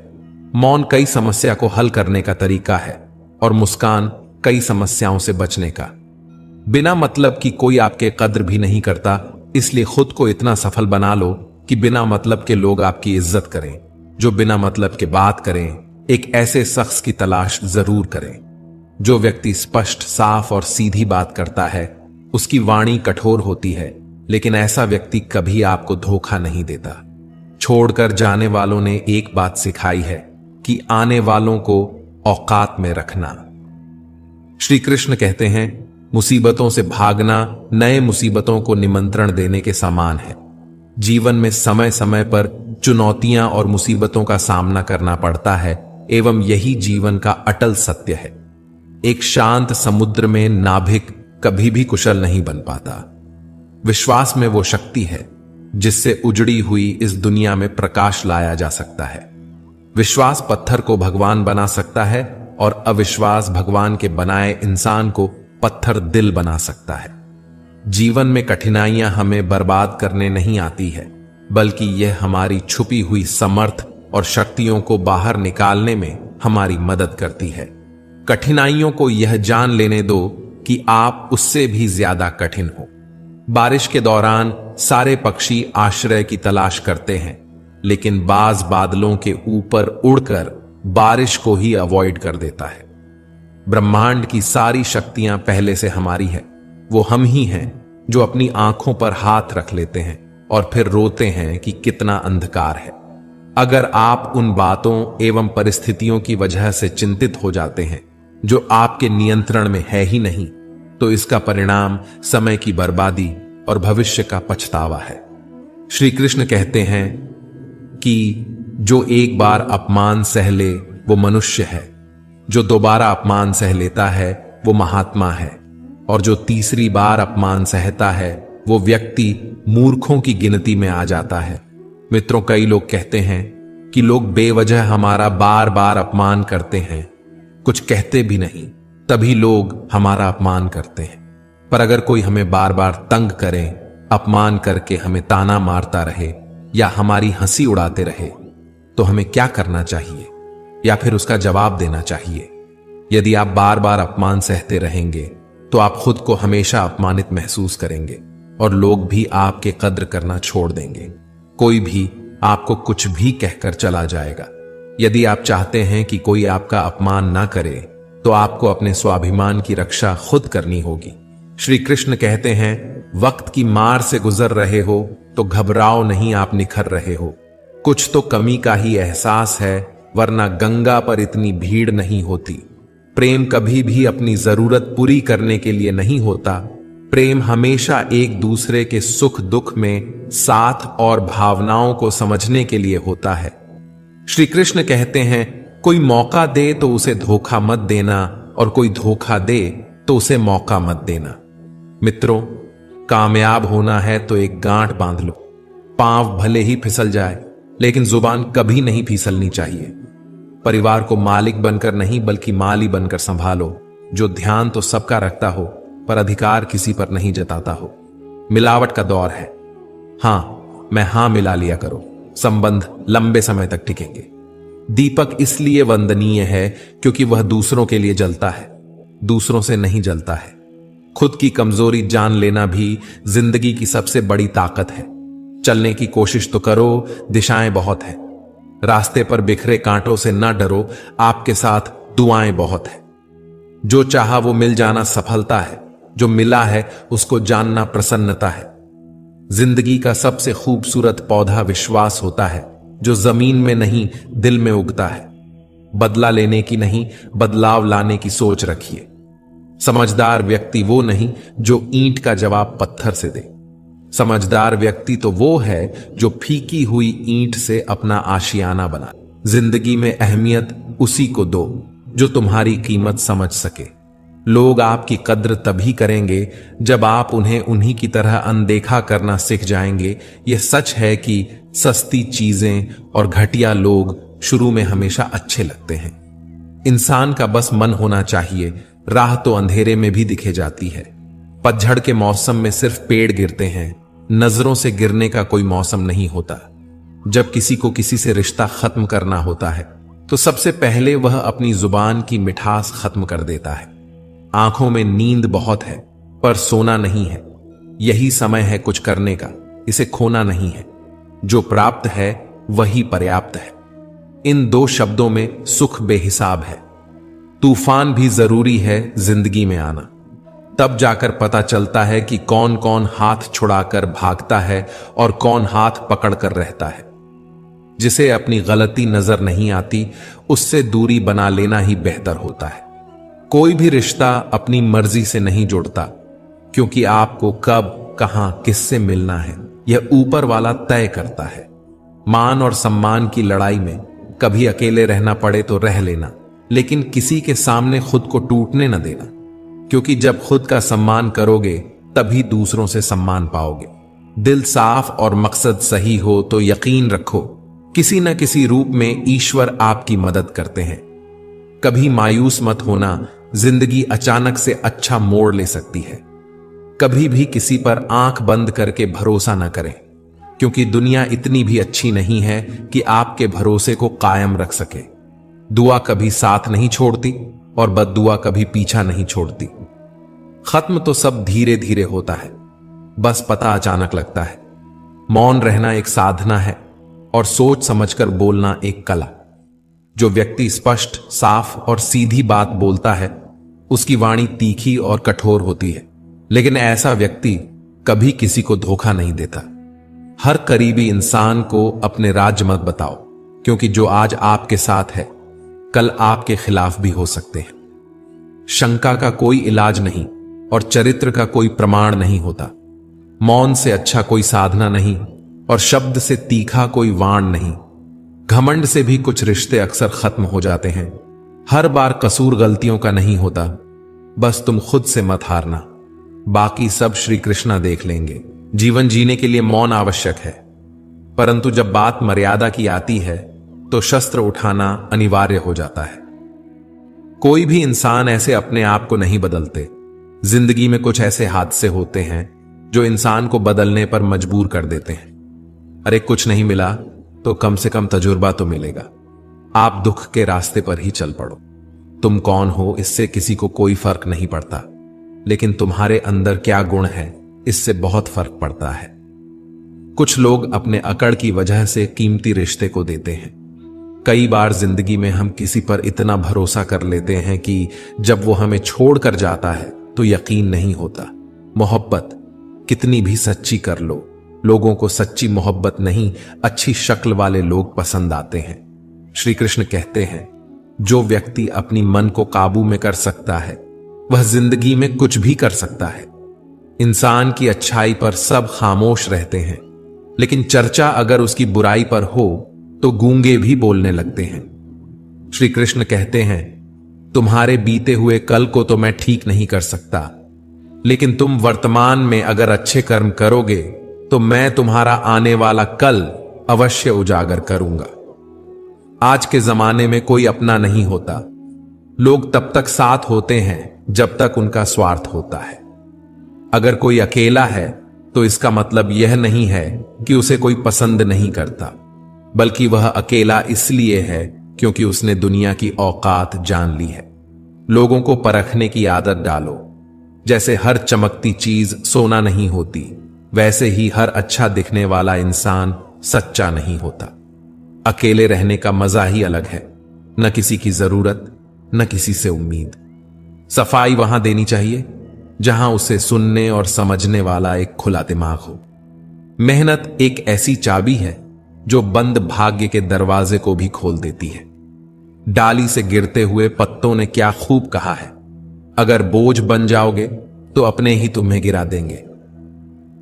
मौन कई समस्या को हल करने का तरीका है और मुस्कान कई समस्याओं से बचने का। बिना मतलब की कोई आपके कद्र भी नहीं करता, इसलिए खुद को इतना सफल बना लो कि बिना मतलब के लोग आपकी इज्जत करें। जो बिना मतलब के बात करें, एक ऐसे शख्स की तलाश जरूर करें। जो व्यक्ति स्पष्ट, साफ और सीधी बात करता है उसकी वाणी कठोर होती है, लेकिन ऐसा व्यक्ति कभी आपको धोखा नहीं देता। छोड़कर जाने वालों ने एक बात सिखाई है कि आने वालों को औकात में रखना। श्री कृष्ण कहते हैं, मुसीबतों से भागना नए मुसीबतों को निमंत्रण देने के समान है। जीवन में समय समय पर चुनौतियां और मुसीबतों का सामना करना पड़ता है, एवं यही जीवन का अटल सत्य है। एक शांत समुद्र में नाभिक कभी भी कुशल नहीं बन पाता। विश्वास में वो शक्ति है जिससे उजड़ी हुई इस दुनिया में प्रकाश लाया जा सकता है। विश्वास पत्थर को भगवान बना सकता है और अविश्वास भगवान के बनाए इंसान को पत्थर दिल बना सकता है। जीवन में कठिनाइयां हमें बर्बाद करने नहीं आती है, बल्कि यह हमारी छुपी हुई समर्थ और शक्तियों को बाहर निकालने में हमारी मदद करती है। कठिनाइयों को यह जान लेने दो कि आप उससे भी ज्यादा कठिन हो। बारिश के दौरान सारे पक्षी आश्रय की तलाश करते हैं, लेकिन बाज बादलों के ऊपर उड़कर बारिश को ही अवॉइड कर देता है। ब्रह्मांड की सारी शक्तियां पहले से हमारी है। वो हम ही हैं जो अपनी आंखों पर हाथ रख लेते हैं और फिर रोते हैं कि कितना अंधकार है। अगर आप उन बातों एवं परिस्थितियों की वजह से चिंतित हो जाते हैं जो आपके नियंत्रण में है ही नहीं, तो इसका परिणाम समय की बर्बादी और भविष्य का पछतावा है। श्री कृष्ण कहते हैं कि जो एक बार अपमान सह ले वो मनुष्य है, जो दोबारा अपमान सह लेता है वो महात्मा है, और जो तीसरी बार अपमान सहता है वो व्यक्ति मूर्खों की गिनती में आ जाता है। मित्रों, कई लोग कहते हैं कि लोग बेवजह हमारा बार बार अपमान करते हैं, कुछ कहते भी नहीं, तभी लोग हमारा अपमान करते हैं। पर अगर कोई हमें बार बार तंग करे, अपमान करके हमें ताना मारता रहे या हमारी हंसी उड़ाते रहे, तो हमें क्या करना चाहिए या फिर उसका जवाब देना चाहिए? यदि आप बार बार अपमान सहते रहेंगे तो आप खुद को हमेशा अपमानित महसूस करेंगे और लोग भी आपके कद्र करना छोड़ देंगे। कोई भी आपको कुछ भी कहकर चला जाएगा। यदि आप चाहते हैं कि कोई आपका अपमान ना करे, तो आपको अपने स्वाभिमान की रक्षा खुद करनी होगी। श्री कृष्ण कहते हैं, वक्त की मार से गुजर रहे हो तो घबराओ नहीं, आप निखर रहे हो। कुछ तो कमी का ही एहसास है, वरना गंगा पर इतनी भीड़ नहीं होती। प्रेम कभी भी अपनी जरूरत पूरी करने के लिए नहीं होता। प्रेम हमेशा एक दूसरे के सुख दुख में साथ और भावनाओं को समझने के लिए होता है। श्री कृष्ण कहते हैं, कोई मौका दे तो उसे धोखा मत देना, और कोई धोखा दे तो उसे मौका मत देना। मित्रों, कामयाब होना है तो एक गांठ बांध लो। पांव भले ही फिसल जाए, लेकिन जुबान कभी नहीं फिसलनी चाहिए। परिवार को मालिक बनकर नहीं बल्कि माली बनकर संभालो, जो ध्यान तो सबका रखता हो पर अधिकार किसी पर नहीं जताता हो। मिलावट का दौर है, हां मैं हां मिला लिया करो, संबंध लंबे समय तक टिकेंगे। दीपक इसलिए वंदनीय है क्योंकि वह दूसरों के लिए जलता है, दूसरों से नहीं जलता है। खुद की कमजोरी जान लेना भी जिंदगी की सबसे बड़ी ताकत है। चलने की कोशिश तो करो, दिशाएं बहुत है। रास्ते पर बिखरे कांटों से न डरो, आपके साथ दुआएं बहुत है। जो चाहा वो मिल जाना सफलता है, जो मिला है उसको जानना प्रसन्नता है। जिंदगी का सबसे खूबसूरत पौधा विश्वास होता है, जो जमीन में नहीं दिल में उगता है। बदला लेने की नहीं, बदलाव लाने की सोच रखिए। समझदार व्यक्ति वो नहीं जो ईंट का जवाब पत्थर से दे। समझदार व्यक्ति तो वो है जो फीकी हुई ईंट से अपना आशियाना बना। जिंदगी में अहमियत उसी को दो जो तुम्हारी कीमत समझ सके। लोग आपकी कद्र तभी करेंगे जब आप उन्हें उन्हीं की तरह अनदेखा करना सीख जाएंगे। यह सच है कि सस्ती चीजें और घटिया लोग शुरू में हमेशा अच्छे लगते हैं। इंसान का बस मन होना चाहिए, राह तो अंधेरे में भी दिखे जाती है। पतझड़ के मौसम में सिर्फ पेड़ गिरते हैं, नजरों से गिरने का कोई मौसम नहीं होता। जब किसी को किसी से रिश्ता खत्म करना होता है तो सबसे पहले वह अपनी जुबान की मिठास खत्म कर देता है। आंखों में नींद बहुत है पर सोना नहीं है। यही समय है कुछ करने का, इसे खोना नहीं है। जो प्राप्त है वही पर्याप्त है। इन दो शब्दों में सुख बेहिसाब है। तूफान भी जरूरी है जिंदगी में आना, तब जाकर पता चलता है कि कौन कौन हाथ छुड़ाकर भागता है और कौन हाथ पकड़कर रहता है। जिसे अपनी गलती नजर नहीं आती उससे दूरी बना लेना ही बेहतर होता है। कोई भी रिश्ता अपनी मर्जी से नहीं जुड़ता, क्योंकि आपको कब कहां किससे मिलना है यह ऊपर वाला तय करता है। मान और सम्मान की लड़ाई में कभी अकेले रहना पड़े तो रह लेना, लेकिन किसी के सामने खुद को टूटने न देना, क्योंकि जब खुद का सम्मान करोगे तभी दूसरों से सम्मान पाओगे। दिल साफ और मकसद सही हो तो यकीन रखो किसी न किसी रूप में ईश्वर आपकी मदद करते हैं। कभी मायूस मत होना, जिंदगी अचानक से अच्छा मोड़ ले सकती है। कभी भी किसी पर आंख बंद करके भरोसा न करें, क्योंकि दुनिया इतनी भी अच्छी नहीं है कि आपके भरोसे को कायम रख सके। दुआ कभी साथ नहीं छोड़ती और बद्दुआ कभी पीछा नहीं छोड़ती। खत्म तो सब धीरे धीरे होता है, बस पता अचानक लगता है। मौन रहना एक साधना है और सोच समझकर बोलना एक कला। जो व्यक्ति स्पष्ट, साफ और सीधी बात बोलता है उसकी वाणी तीखी और कठोर होती है, लेकिन ऐसा व्यक्ति कभी किसी को धोखा नहीं देता। हर करीबी इंसान को अपने राज मत बताओ, क्योंकि जो आज आपके साथ है कल आपके खिलाफ भी हो सकते हैं। शंका का कोई इलाज नहीं और चरित्र का कोई प्रमाण नहीं होता। मौन से अच्छा कोई साधना नहीं और शब्द से तीखा कोई वाण नहीं। घमंड से भी कुछ रिश्ते अक्सर खत्म हो जाते हैं। हर बार कसूर गलतियों का नहीं होता, बस तुम खुद से मत हारना, बाकी सब श्री कृष्णा देख लेंगे। जीवन जीने के लिए मौन आवश्यक है, परंतु जब बात मर्यादा की आती है तो शस्त्र उठाना अनिवार्य हो जाता है। कोई भी इंसान ऐसे अपने आप को नहीं बदलते। जिंदगी में कुछ ऐसे हादसे होते हैं जो इंसान को बदलने पर मजबूर कर देते हैं। अरे कुछ नहीं मिला तो कम से कम तजुर्बा तो मिलेगा। आप दुख के रास्ते पर ही चल पड़ो। तुम कौन हो इससे किसी को कोई फर्क नहीं पड़ता, लेकिन तुम्हारे अंदर क्या गुण है इससे बहुत फर्क पड़ता है। कुछ लोग अपने अकड़ की वजह से कीमती रिश्ते को देते हैं। कई बार जिंदगी में हम किसी पर इतना भरोसा कर लेते हैं कि जब वो हमें छोड़कर जाता है तो यकीन नहीं होता। मोहब्बत कितनी भी सच्ची कर लो, लोगों को सच्ची मोहब्बत नहीं अच्छी शक्ल वाले लोग पसंद आते हैं। श्री कृष्ण कहते हैं, जो व्यक्ति अपनी मन को काबू में कर सकता है वह जिंदगी में कुछ भी कर सकता है। इंसान की अच्छाई पर सब खामोश रहते हैं, लेकिन चर्चा अगर उसकी बुराई पर हो तो गूंगे भी बोलने लगते हैं। श्री कृष्ण कहते हैं, तुम्हारे बीते हुए कल को तो मैं ठीक नहीं कर सकता, लेकिन तुम वर्तमान में अगर अच्छे कर्म करोगे तो मैं तुम्हारा आने वाला कल अवश्य उजागर करूंगा। आज के जमाने में कोई अपना नहीं होता। लोग तब तक साथ होते हैं जब तक उनका स्वार्थ होता है। अगर कोई अकेला है तो इसका मतलब यह नहीं है कि उसे कोई पसंद नहीं करता, बल्कि वह अकेला इसलिए है क्योंकि उसने दुनिया की औकात जान ली है। लोगों को परखने की आदत डालो। जैसे हर चमकती चीज सोना नहीं होती, वैसे ही हर अच्छा दिखने वाला इंसान सच्चा नहीं होता। अकेले रहने का मजा ही अलग है। न किसी की जरूरत, न किसी से उम्मीद। सफाई वहां देनी चाहिए जहां उसे सुनने और समझने वाला एक खुला दिमाग हो। मेहनत एक ऐसी चाबी है जो बंद भाग्य के दरवाजे को भी खोल देती है। डाली से गिरते हुए पत्तों ने क्या खूब कहा है, अगर बोझ बन जाओगे तो अपने ही तुम्हें गिरा देंगे।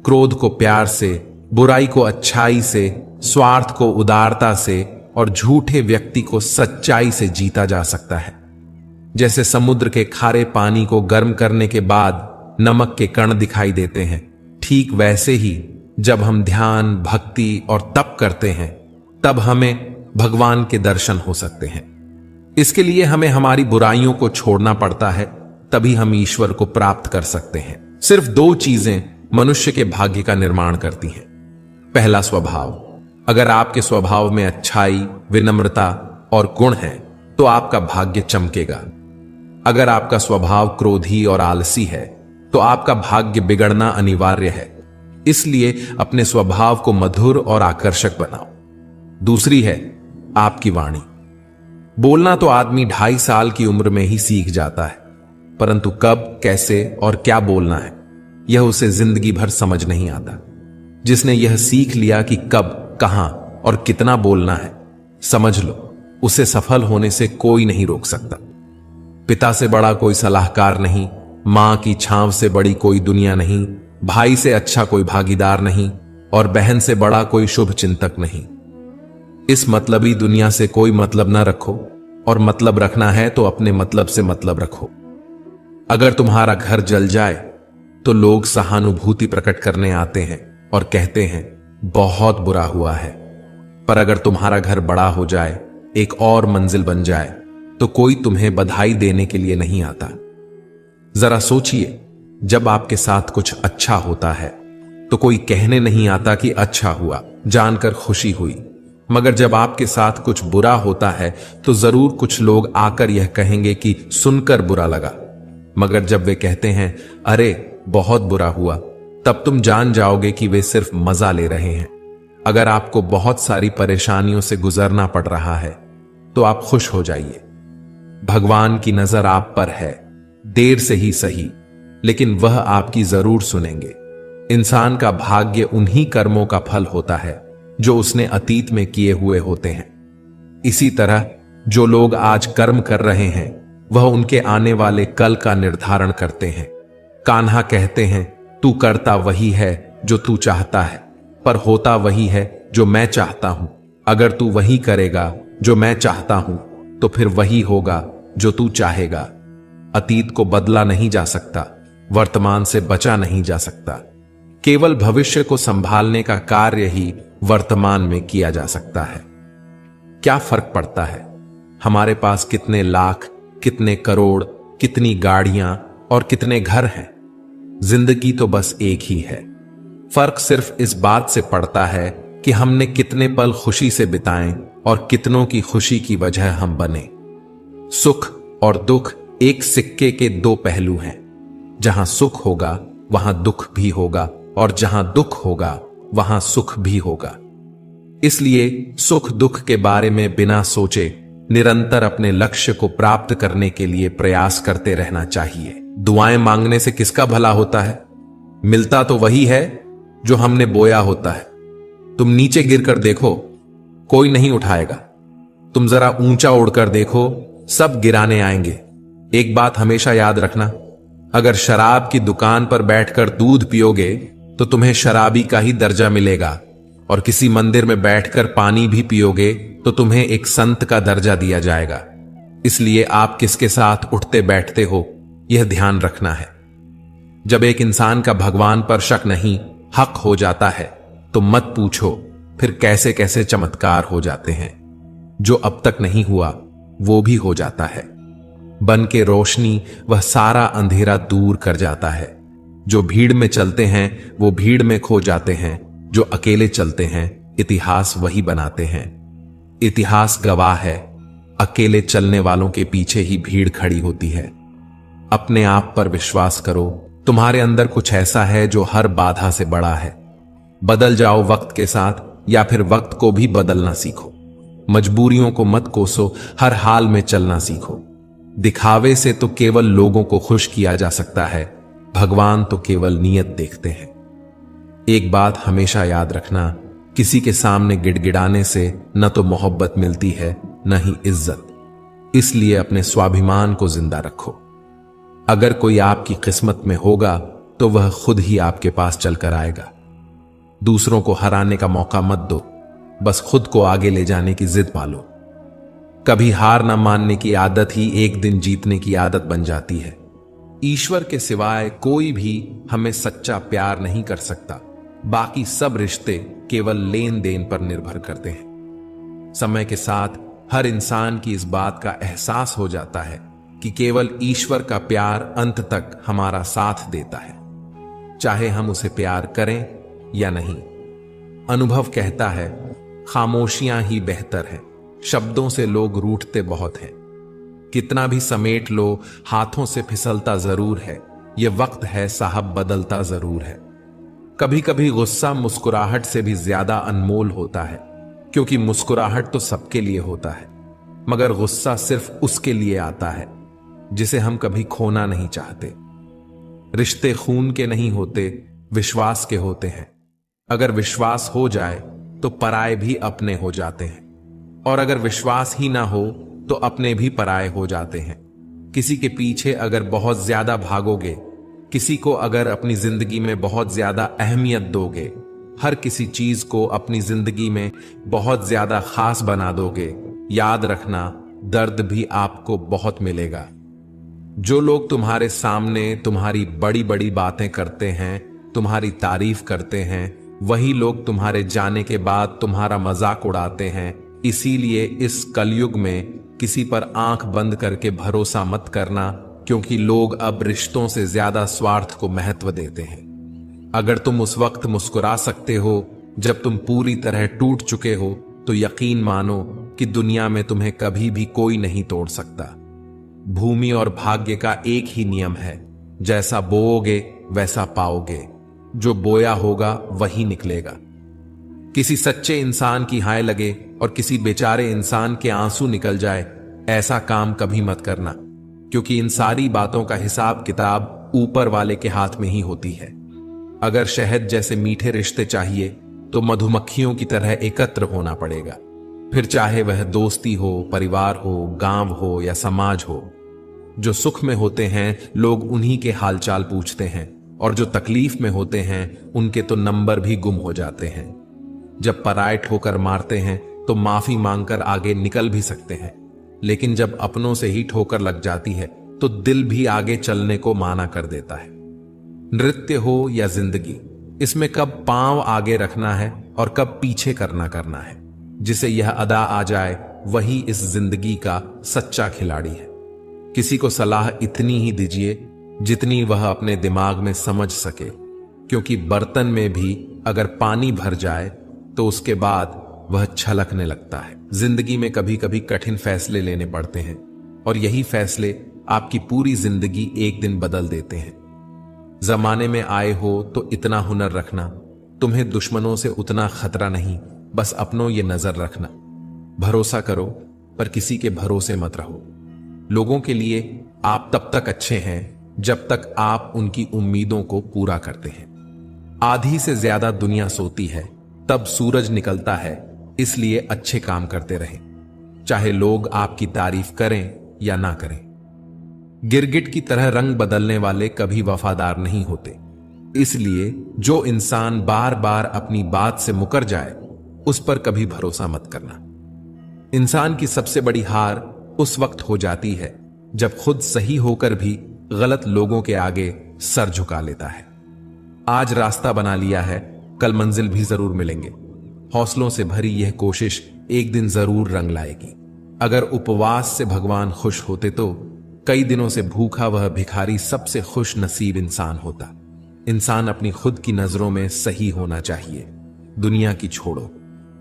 क्रोध को प्यार से, बुराई को अच्छाई से, स्वार्थ को उदारता से और झूठे व्यक्ति को सच्चाई से जीता जा सकता है। जैसे समुद्र के खारे पानी को गर्म करने के बाद नमक के कण दिखाई देते हैं, ठीक वैसे ही जब हम ध्यान, भक्ति और तप करते हैं तब हमें भगवान के दर्शन हो सकते हैं। इसके लिए हमें हमारी बुराइयों को छोड़ना पड़ता है, तभी हम ईश्वर को प्राप्त कर सकते हैं। सिर्फ दो चीजें मनुष्य के भाग्य का निर्माण करती हैं। पहला, स्वभाव। अगर आपके स्वभाव में अच्छाई, विनम्रता और गुण है तो आपका भाग्य चमकेगा। अगर आपका स्वभाव क्रोधी और आलसी है तो आपका भाग्य बिगड़ना अनिवार्य है। इसलिए अपने स्वभाव को मधुर और आकर्षक बनाओ। दूसरी है आपकी वाणी। बोलना तो आदमी 2.5 साल की उम्र में ही सीख जाता है, परंतु कब, कैसे और क्या बोलना है यह उसे जिंदगी भर समझ नहीं आता। जिसने यह सीख लिया कि कब, कहां और कितना बोलना है, समझ लो उसे सफल होने से कोई नहीं रोक सकता। पिता से बड़ा कोई सलाहकार नहीं, मां की छांव से बड़ी कोई दुनिया नहीं, भाई से अच्छा कोई भागीदार नहीं और बहन से बड़ा कोई शुभ चिंतक नहीं। इस मतलबी दुनिया से कोई मतलब ना रखो, और मतलब रखना है तो अपने मतलब से मतलब रखो। अगर तुम्हारा घर जल जाए तो लोग सहानुभूति प्रकट करने आते हैं और कहते हैं बहुत बुरा हुआ है, पर अगर तुम्हारा घर बड़ा हो जाए, एक और मंजिल बन जाए, तो कोई तुम्हें बधाई देने के लिए नहीं आता। जरा सोचिए, जब आपके साथ कुछ अच्छा होता है तो कोई कहने नहीं आता कि अच्छा हुआ, जानकर खुशी हुई। मगर जब आपके साथ कुछ बुरा होता है तो जरूर कुछ लोग आकर यह कहेंगे कि सुनकर बुरा लगा। मगर जब वे कहते हैं अरे बहुत बुरा हुआ, तब तुम जान जाओगे कि वे सिर्फ मजा ले रहे हैं। अगर आपको बहुत सारी परेशानियों से गुजरना पड़ रहा है तो आप खुश हो जाइए। भगवान की नजर आप पर है, देर से ही सही, लेकिन वह आपकी जरूर सुनेंगे। इंसान का भाग्य उन्हीं कर्मों का फल होता है जो उसने अतीत में किए हुए होते हैं। इसी तरह जो लोग आज कर्म कर रहे हैं वह उनके आने वाले कल का निर्धारण करते हैं। कान्हा कहते हैं तू करता वही है जो तू चाहता है, पर होता वही है जो मैं चाहता हूं। अगर तू वही करेगा जो मैं चाहता हूं तो फिर वही होगा जो तू चाहेगा। अतीत को बदला नहीं जा सकता, वर्तमान से बचा नहीं जा सकता। केवल भविष्य को संभालने का कार्य ही वर्तमान में किया जा सकता है। क्या फर्क पड़ता है हमारे पास कितने लाख, कितने करोड़, कितनी गाड़ियां और कितने घर हैं? जिंदगी तो बस एक ही है। फर्क सिर्फ इस बात से पड़ता है कि हमने कितने पल खुशी से बिताएं और कितनों की खुशी की वजह हम बने। सुख और दुख एक सिक्के के दो पहलू हैं। जहां सुख होगा वहां दुख भी होगा, और जहां दुख होगा वहां सुख भी होगा। इसलिए सुख दुख के बारे में बिना सोचे निरंतर अपने लक्ष्य को प्राप्त करने के लिए प्रयास करते रहना चाहिए। दुआएं मांगने से किसका भला होता है? मिलता तो वही है जो हमने बोया होता है। तुम नीचे गिरकर देखो, कोई नहीं उठाएगा। तुम जरा ऊंचा उड़कर देखो, सब गिराने आएंगे। एक बात हमेशा याद रखना, अगर शराब की दुकान पर बैठकर दूध पियोगे तो तुम्हें शराबी का ही दर्जा मिलेगा, और किसी मंदिर में बैठकर पानी भी पियोगे तो तुम्हें एक संत का दर्जा दिया जाएगा। इसलिए आप किसके साथ उठते बैठते हो यह ध्यान रखना है। जब एक इंसान का भगवान पर शक नहीं हक हो जाता है तो मत पूछो फिर कैसे कैसे चमत्कार हो जाते हैं। जो अब तक नहीं हुआ वो भी हो जाता है। बन के रोशनी वह सारा अंधेरा दूर कर जाता है। जो भीड़ में चलते हैं वो भीड़ में खो जाते हैं। जो अकेले चलते हैं इतिहास वही बनाते हैं। इतिहास गवाह है, अकेले चलने वालों के पीछे ही भीड़ खड़ी होती है। अपने आप पर विश्वास करो, तुम्हारे अंदर कुछ ऐसा है जो हर बाधा से बड़ा है। बदल जाओ वक्त के साथ या फिर वक्त को भी बदलना सीखो। मजबूरियों को मत कोसो, हर हाल में चलना सीखो। दिखावे से तो केवल लोगों को खुश किया जा सकता है, भगवान तो केवल नीयत देखते हैं। एक बात हमेशा याद रखना, किसी के सामने गिड़गिड़ाने से न तो मोहब्बत मिलती है न ही इज्जत। इसलिए अपने स्वाभिमान को जिंदा रखो। अगर कोई आपकी किस्मत में होगा तो वह खुद ही आपके पास चलकर आएगा। दूसरों को हराने का मौका मत दो, बस खुद को आगे ले जाने की जिद पालो। कभी हार ना मानने की आदत ही एक दिन जीतने की आदत बन जाती है। ईश्वर के सिवाय कोई भी हमें सच्चा प्यार नहीं कर सकता। बाकी सब रिश्ते केवल लेन देन पर निर्भर करते हैं। समय के साथ हर इंसान की इस बात का एहसास हो जाता है कि केवल ईश्वर का प्यार अंत तक हमारा साथ देता है, चाहे हम उसे प्यार करें या नहीं। अनुभव कहता है खामोशियां ही बेहतर है। शब्दों से लोग रूठते बहुत हैं। कितना भी समेट लो हाथों से फिसलता जरूर है। यह वक्त है साहब बदलता जरूर है। कभी कभी गुस्सा मुस्कुराहट से भी ज्यादा अनमोल होता है, क्योंकि मुस्कुराहट तो सबके लिए होता है, मगर गुस्सा सिर्फ उसके लिए आता है जिसे हम कभी खोना नहीं चाहते। रिश्ते खून के नहीं होते, विश्वास के होते हैं। अगर विश्वास हो जाए तो पराये भी अपने हो जाते हैं, और अगर विश्वास ही ना हो तो अपने भी पराये हो जाते हैं। किसी के पीछे अगर बहुत ज्यादा भागोगे, किसी को अगर अपनी जिंदगी में बहुत ज्यादा अहमियत दोगे, हर किसी चीज को अपनी जिंदगी में बहुत ज्यादा खास बना दोगे, याद रखना दर्द भी आपको बहुत मिलेगा। जो लोग तुम्हारे सामने तुम्हारी बड़ी बड़ी बातें करते हैं, तुम्हारी तारीफ करते हैं, वही लोग तुम्हारे जाने के बाद तुम्हारा मजाक उड़ाते हैं। इसीलिए इस कलयुग में किसी पर आंख बंद करके भरोसा मत करना, क्योंकि लोग अब रिश्तों से ज्यादा स्वार्थ को महत्व देते हैं। अगर तुम उस वक्त मुस्कुरा सकते हो जब तुम पूरी तरह टूट चुके हो, तो यकीन मानो कि दुनिया में तुम्हें कभी भी कोई नहीं तोड़ सकता। भूमि और भाग्य का एक ही नियम है, जैसा बोओगे वैसा पाओगे। जो बोया होगा वही निकलेगा। किसी सच्चे इंसान की हाय लगे और किसी बेचारे इंसान के आंसू निकल जाए, ऐसा काम कभी मत करना, क्योंकि इन सारी बातों का हिसाब किताब ऊपर वाले के हाथ में ही होती है। अगर शहद जैसे मीठे रिश्ते चाहिए तो मधुमक्खियों की तरह एकत्र होना पड़ेगा। फिर चाहे वह दोस्ती हो, परिवार हो, गांव हो या समाज हो। जो सुख में होते हैं लोग उन्हीं के हालचाल पूछते हैं, और जो तकलीफ में होते हैं उनके तो नंबर भी गुम हो जाते हैं। जब पराये ठोकर मारते हैं तो माफी मांगकर आगे निकल भी सकते हैं, लेकिन जब अपनों से ही ठोकर लग जाती है तो दिल भी आगे चलने को माना कर देता है। नृत्य हो या जिंदगी, इसमें कब पांव आगे रखना है और कब पीछे करना है। जिसे यह अदा आ जाए वही इस जिंदगी का सच्चा खिलाड़ी है। किसी को सलाह इतनी ही दीजिए जितनी वह अपने दिमाग में समझ सके, क्योंकि बर्तन में भी अगर पानी भर जाए तो उसके बाद वह छलकने लगता है। जिंदगी में कभी कभी कठिन फैसले लेने पड़ते हैं, और यही फैसले आपकी पूरी जिंदगी एक दिन बदल देते हैं। जमाने में आए हो तो इतना हुनर रखना, तुम्हें दुश्मनों से उतना खतरा नहीं, बस अपनों ये नजर रखना। भरोसा करो पर किसी के भरोसे मत रहो। लोगों के लिए आप तब तक अच्छे हैं जब तक आप उनकी उम्मीदों को पूरा करते हैं। आधी से ज्यादा दुनिया सोती है तब सूरज निकलता है, इसलिए अच्छे काम करते रहें, चाहे लोग आपकी तारीफ करें या ना करें। गिरगिट की तरह रंग बदलने वाले कभी वफादार नहीं होते, इसलिए जो इंसान बार बार अपनी बात से मुकर जाए उस पर कभी भरोसा मत करना। इंसान की सबसे बड़ी हार उस वक्त हो जाती है जब खुद सही होकर भी गलत लोगों के आगे सर झुका लेता है। आज रास्ता बना लिया है, कल मंजिल भी जरूर मिलेंगे। हौसलों से भरी यह कोशिश एक दिन जरूर रंग लाएगी। अगर उपवास से भगवान खुश होते तो कई दिनों से भूखा वह भिखारी सबसे खुश नसीब इंसान होता। इंसान अपनी खुद की नजरों में सही होना चाहिए। दुनिया की छोड़ो,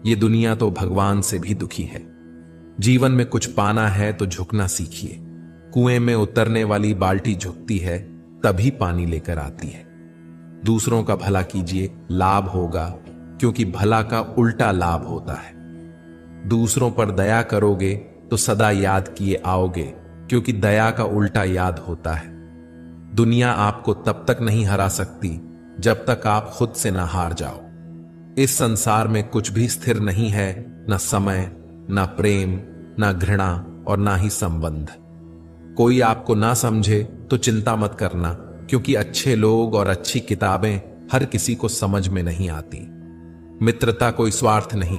ये दुनिया तो भगवान से भी दुखी है। जीवन में कुछ पाना है तो झुकना सीखिए। कुएं में उतरने वाली बाल्टी झुकती है तभी पानी लेकर आती है। दूसरों का भला कीजिए, लाभ होगा, क्योंकि भला का उल्टा लाभ होता है। दूसरों पर दया करोगे तो सदा याद किए आओगे, क्योंकि दया का उल्टा याद होता है। दुनिया आपको तब तक नहीं हरा सकती जब तक आप खुद से ना हार जाओ। इस संसार में कुछ भी स्थिर नहीं है, न समय, न प्रेम, न घृणा और ना ही संबंध। कोई आपको ना समझे तो चिंता मत करना, क्योंकि अच्छे लोग और अच्छी किताबें हर किसी को समझ में नहीं आती। मित्रता कोई स्वार्थ नहीं,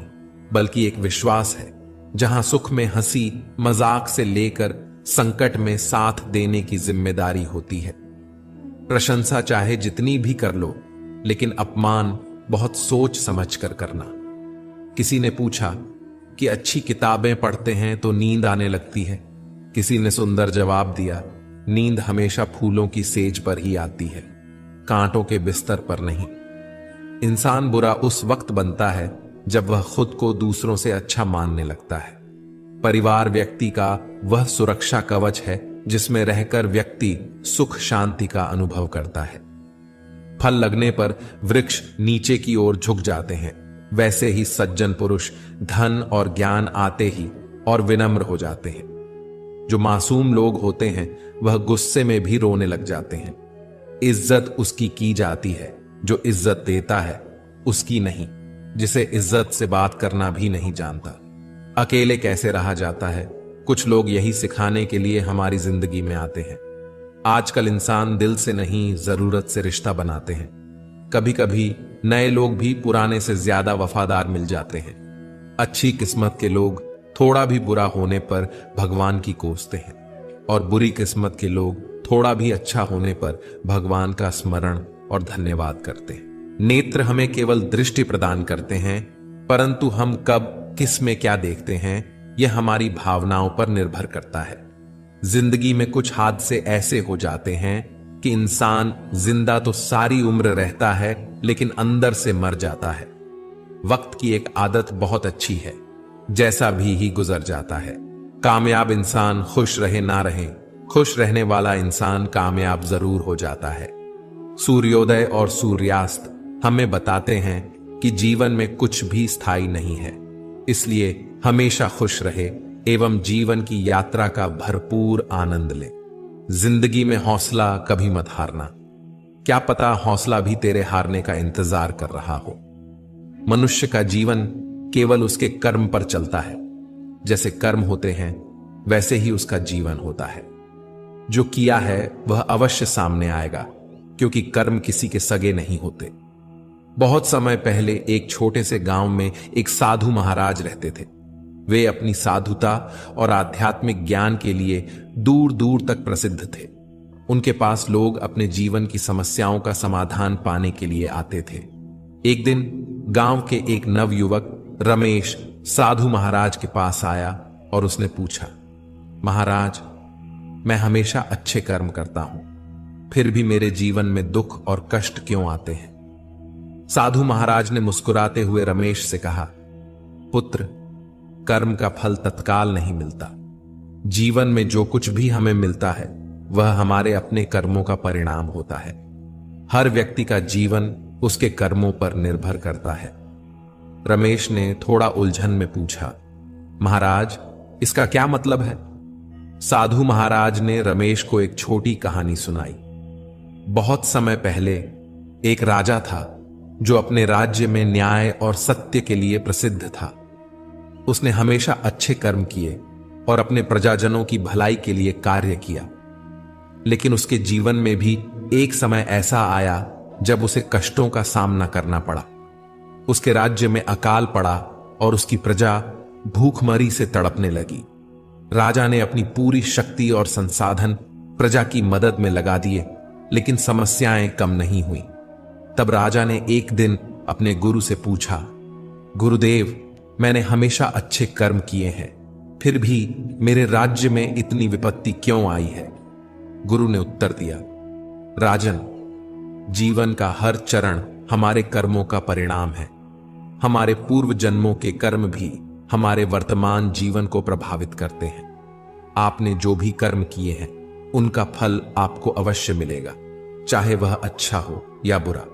बल्कि एक विश्वास है, जहां सुख में हंसी मजाक से लेकर संकट में साथ देने की जिम्मेदारी होती है। प्रशंसा चाहे जितनी भी कर लो, लेकिन अपमान बहुत सोच समझ कर करना। किसी ने पूछा कि अच्छी किताबें पढ़ते हैं तो नींद आने लगती है। किसी ने सुंदर जवाब दिया, नींद हमेशा फूलों की सेज पर ही आती है, कांटों के बिस्तर पर नहीं। इंसान बुरा उस वक्त बनता है जब वह खुद को दूसरों से अच्छा मानने लगता है। परिवार व्यक्ति का वह सुरक्षा कवच है जिसमें रहकर व्यक्ति सुख शांति का अनुभव करता है। फल लगने पर वृक्ष नीचे की ओर झुक जाते हैं, वैसे ही सज्जन पुरुष धन और ज्ञान आते ही और विनम्र हो जाते हैं। जो मासूम लोग होते हैं वह गुस्से में भी रोने लग जाते हैं। इज्जत उसकी की जाती है जो इज्जत देता है, उसकी नहीं जिसे इज्जत से बात करना भी नहीं जानता। अकेले कैसे रहा जाता है, कुछ लोग यही सिखाने के लिए हमारी जिंदगी में आते हैं। आजकल इंसान दिल से नहीं, जरूरत से रिश्ता बनाते हैं। कभी कभी नए लोग भी पुराने से ज्यादा वफादार मिल जाते हैं। अच्छी किस्मत के लोग थोड़ा भी बुरा होने पर भगवान की कोसते हैं, और बुरी किस्मत के लोग थोड़ा भी अच्छा होने पर भगवान का स्मरण और धन्यवाद करते हैं। नेत्र हमें केवल दृष्टि प्रदान करते हैं, परंतु हम कब किस में क्या देखते हैं यह हमारी भावनाओं पर निर्भर करता है। जिंदगी में कुछ हादसे ऐसे हो जाते हैं कि इंसान जिंदा तो सारी उम्र रहता है, लेकिन अंदर से मर जाता है। वक्त की एक आदत बहुत अच्छी है, जैसा भी ही गुजर जाता है। कामयाब इंसान खुश रहे ना रहे, खुश रहने वाला इंसान कामयाब जरूर हो जाता है। सूर्योदय और सूर्यास्त हमें बताते हैं कि जीवन में कुछ भी स्थायी नहीं है, इसलिए हमेशा खुश रहे एवं जीवन की यात्रा का भरपूर आनंद ले। जिंदगी में हौसला कभी मत हारना, क्या पता हौसला भी तेरे हारने का इंतजार कर रहा हो। मनुष्य का जीवन केवल उसके कर्म पर चलता है। जैसे कर्म होते हैं वैसे ही उसका जीवन होता है। जो किया है वह अवश्य सामने आएगा, क्योंकि कर्म किसी के सगे नहीं होते। बहुत समय पहले एक छोटे से गांव में एक साधु महाराज रहते थे। वे अपनी साधुता और आध्यात्मिक ज्ञान के लिए दूर दूर तक प्रसिद्ध थे। उनके पास लोग अपने जीवन की समस्याओं का समाधान पाने के लिए आते थे। एक दिन गांव के एक नवयुवक रमेश साधु महाराज के पास आया और उसने पूछा, महाराज, मैं हमेशा अच्छे कर्म करता हूं, फिर भी मेरे जीवन में दुख और कष्ट क्यों आते हैं? साधु महाराज ने मुस्कुराते हुए रमेश से कहा, पुत्र, कर्म का फल तत्काल नहीं मिलता। जीवन में जो कुछ भी हमें मिलता है वह हमारे अपने कर्मों का परिणाम होता है। हर व्यक्ति का जीवन उसके कर्मों पर निर्भर करता है। रमेश ने थोड़ा उलझन में पूछा, महाराज, इसका क्या मतलब है? साधु महाराज ने रमेश को एक छोटी कहानी सुनाई। बहुत समय पहले एक राजा था जो अपने राज्य में न्याय और सत्य के लिए प्रसिद्ध था। उसने हमेशा अच्छे कर्म किए और अपने प्रजाजनों की भलाई के लिए कार्य किया। लेकिन उसके जीवन में भी एक समय ऐसा आया जब उसे कष्टों का सामना करना पड़ा। उसके राज्य में अकाल पड़ा और उसकी प्रजा भूखमरी से तड़पने लगी। राजा ने अपनी पूरी शक्ति और संसाधन प्रजा की मदद में लगा दिए, लेकिन समस्याएं कम नहीं हुई। तब राजा ने एक दिन अपने गुरु से पूछा, गुरुदेव, मैंने हमेशा अच्छे कर्म किए हैं, फिर भी मेरे राज्य में इतनी विपत्ति क्यों आई है? गुरु ने उत्तर दिया, राजन, जीवन का हर चरण हमारे कर्मों का परिणाम है। हमारे पूर्व जन्मों के कर्म भी हमारे वर्तमान जीवन को प्रभावित करते हैं। आपने जो भी कर्म किए हैं उनका फल आपको अवश्य मिलेगा, चाहे वह अच्छा हो या बुरा।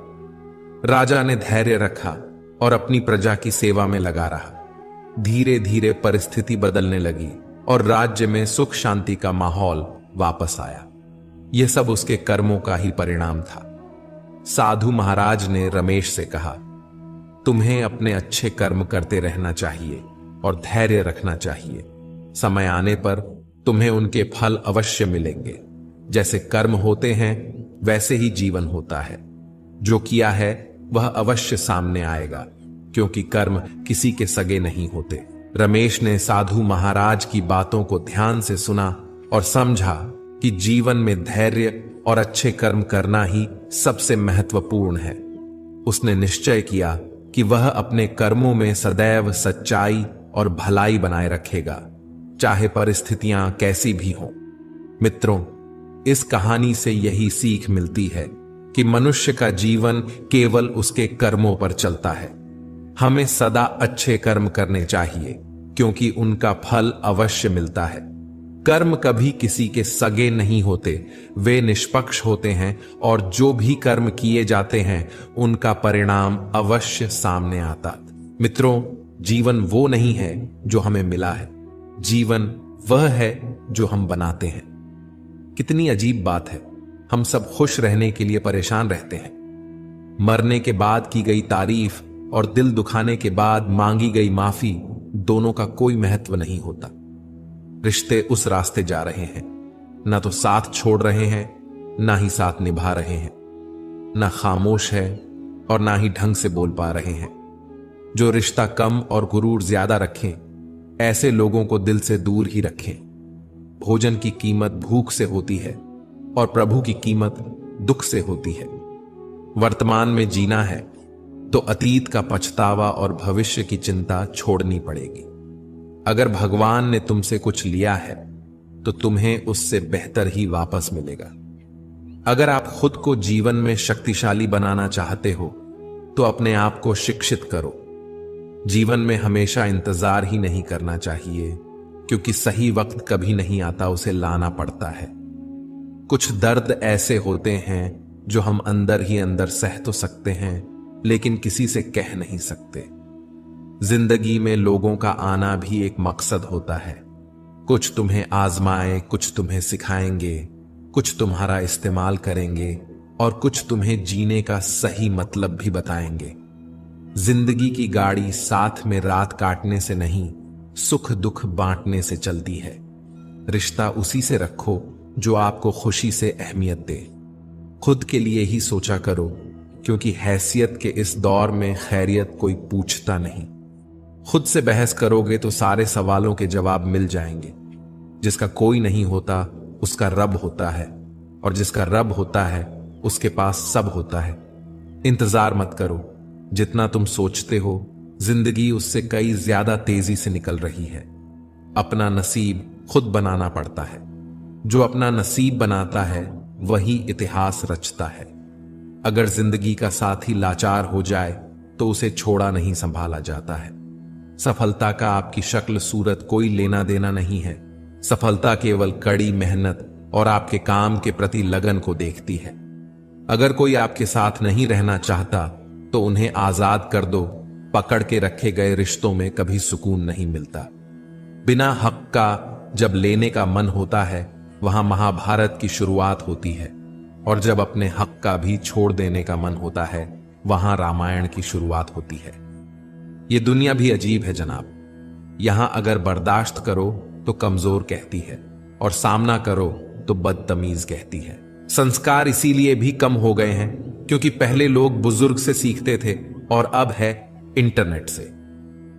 राजा ने धैर्य रखा और अपनी प्रजा की सेवा में लगा रहा। धीरे धीरे परिस्थिति बदलने लगी और राज्य में सुख शांति का माहौल वापस आया। यह सब उसके कर्मों का ही परिणाम था। साधु महाराज ने रमेश से कहा, तुम्हें अपने अच्छे कर्म करते रहना चाहिए और धैर्य रखना चाहिए। समय आने पर तुम्हें उनके फल अवश्य मिलेंगे। जैसे कर्म होते हैं वैसे ही जीवन होता है। जो किया है वह अवश्य सामने आएगा, क्योंकि कर्म किसी के सगे नहीं होते। रमेश ने साधु महाराज की बातों को ध्यान से सुना और समझा कि जीवन में धैर्य और अच्छे कर्म करना ही सबसे महत्वपूर्ण है। उसने निश्चय किया कि वह अपने कर्मों में सदैव सच्चाई और भलाई बनाए रखेगा, चाहे परिस्थितियां कैसी भी हों। मित्रों, इस कहानी से यही सीख मिलती है कि मनुष्य का जीवन केवल उसके कर्मों पर चलता है। हमें सदा अच्छे कर्म करने चाहिए, क्योंकि उनका फल अवश्य मिलता है। कर्म कभी किसी के सगे नहीं होते, वे निष्पक्ष होते हैं और जो भी कर्म किए जाते हैं उनका परिणाम अवश्य सामने आता। मित्रों, जीवन वो नहीं है जो हमें मिला है, जीवन वह है जो हम बनाते हैं। कितनी अजीब बात है, हम सब खुश रहने के लिए परेशान रहते हैं। मरने के बाद की गई तारीफ और दिल दुखाने के बाद मांगी गई माफी, दोनों का कोई महत्व नहीं होता। रिश्ते उस रास्ते जा रहे हैं, ना तो साथ छोड़ रहे हैं, ना ही साथ निभा रहे हैं, ना खामोश है और ना ही ढंग से बोल पा रहे हैं। जो रिश्ता कम और गुरूर ज्यादा रखें, ऐसे लोगों को दिल से दूर ही रखें। भोजन की कीमत भूख से होती है और प्रभु की कीमत दुख से होती है। वर्तमान में जीना है तो अतीत का पछतावा और भविष्य की चिंता छोड़नी पड़ेगी। अगर भगवान ने तुमसे कुछ लिया है तो तुम्हें उससे बेहतर ही वापस मिलेगा। अगर आप खुद को जीवन में शक्तिशाली बनाना चाहते हो तो अपने आप को शिक्षित करो। जीवन में हमेशा इंतजार ही नहीं करना चाहिए, क्योंकि सही वक्त कभी नहीं आता, उसे लाना पड़ता है। कुछ दर्द ऐसे होते हैं जो हम अंदर ही अंदर सह तो सकते हैं, लेकिन किसी से कह नहीं सकते। जिंदगी में लोगों का आना भी एक मकसद होता है। कुछ तुम्हें आजमाए, कुछ तुम्हें सिखाएंगे, कुछ तुम्हारा इस्तेमाल करेंगे और कुछ तुम्हें जीने का सही मतलब भी बताएंगे। जिंदगी की गाड़ी साथ में रात काटने से नहीं, सुख दुख बांटने से चलती है। रिश्ता उसी से रखो जो आपको खुशी से अहमियत दे। खुद के लिए ही सोचा करो, क्योंकि हैसियत के इस दौर में खैरियत कोई पूछता नहीं। खुद से बहस करोगे तो सारे सवालों के जवाब मिल जाएंगे। जिसका कोई नहीं होता उसका रब होता है, और जिसका रब होता है उसके पास सब होता है। इंतजार मत करो, जितना तुम सोचते हो जिंदगी उससे कई ज्यादा तेजी से निकल रही है। अपना नसीब खुद बनाना पड़ता है। जो अपना नसीब बनाता है वही इतिहास रचता है। अगर जिंदगी का साथी लाचार हो जाए तो उसे छोड़ा नहीं संभाला जाता है। सफलता का आपकी शक्ल सूरत कोई लेना देना नहीं है। सफलता केवल कड़ी मेहनत और आपके काम के प्रति लगन को देखती है। अगर कोई आपके साथ नहीं रहना चाहता तो उन्हें आजाद कर दो। पकड़ के रखे गए रिश्तों में कभी सुकून नहीं मिलता। बिना हक का जब लेने का मन होता है वहां महाभारत की शुरुआत होती है, और जब अपने हक का भी छोड़ देने का मन होता है वहां रामायण की शुरुआत होती है। यह दुनिया भी अजीब है जनाब। यहां अगर बर्दाश्त करो तो कमजोर कहती है, और सामना करो तो बदतमीज कहती है। संस्कार इसीलिए भी कम हो गए हैं क्योंकि पहले लोग बुजुर्ग से सीखते थे और अब है इंटरनेट से।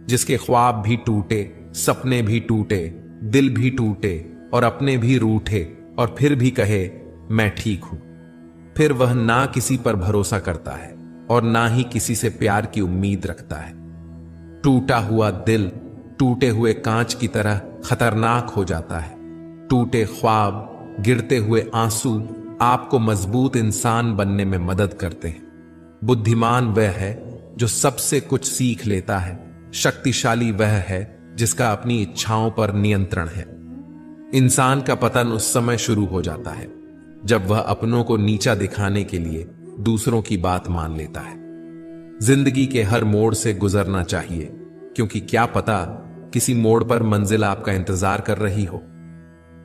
जिसके ख्वाब भी टूटे, सपने भी टूटे, दिल भी टूटे और अपने भी रूठे, और फिर भी कहे मैं ठीक हूं। फिर वह ना किसी पर भरोसा करता है और ना ही किसी से प्यार की उम्मीद रखता है। टूटा हुआ दिल टूटे हुए कांच की तरह खतरनाक हो जाता है। टूटे ख्वाब, गिरते हुए आंसू आपको मजबूत इंसान बनने में मदद करते हैं। बुद्धिमान वह है जो सबसे कुछ सीख लेता है। शक्तिशाली वह है जिसका अपनी इच्छाओं पर नियंत्रण है। इंसान का पतन उस समय शुरू हो जाता है जब वह अपनों को नीचा दिखाने के लिए दूसरों की बात मान लेता है। जिंदगी के हर मोड़ से गुजरना चाहिए, क्योंकि क्या पता किसी मोड़ पर मंजिल आपका इंतजार कर रही हो।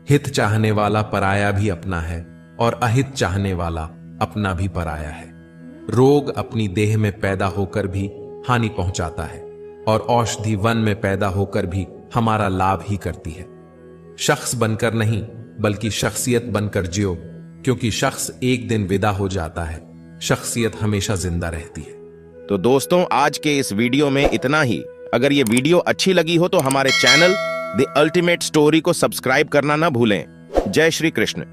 हित चाहने वाला पराया भी अपना है और अहित चाहने वाला अपना भी पराया है। रोग अपनी देह में पैदा होकर भी हानि पहुंचाता है और औषधि वन में पैदा होकर भी हमारा लाभ ही करती है। शख्स बनकर नहीं बल्कि शख्सियत बनकर जियो, क्योंकि शख्स एक दिन विदा हो जाता है, शख्सियत हमेशा जिंदा रहती है। तो दोस्तों, आज के इस वीडियो में इतना ही। अगर ये वीडियो अच्छी लगी हो तो हमारे चैनल द अल्टीमेट स्टोरी को सब्सक्राइब करना ना भूलें। जय श्री कृष्ण।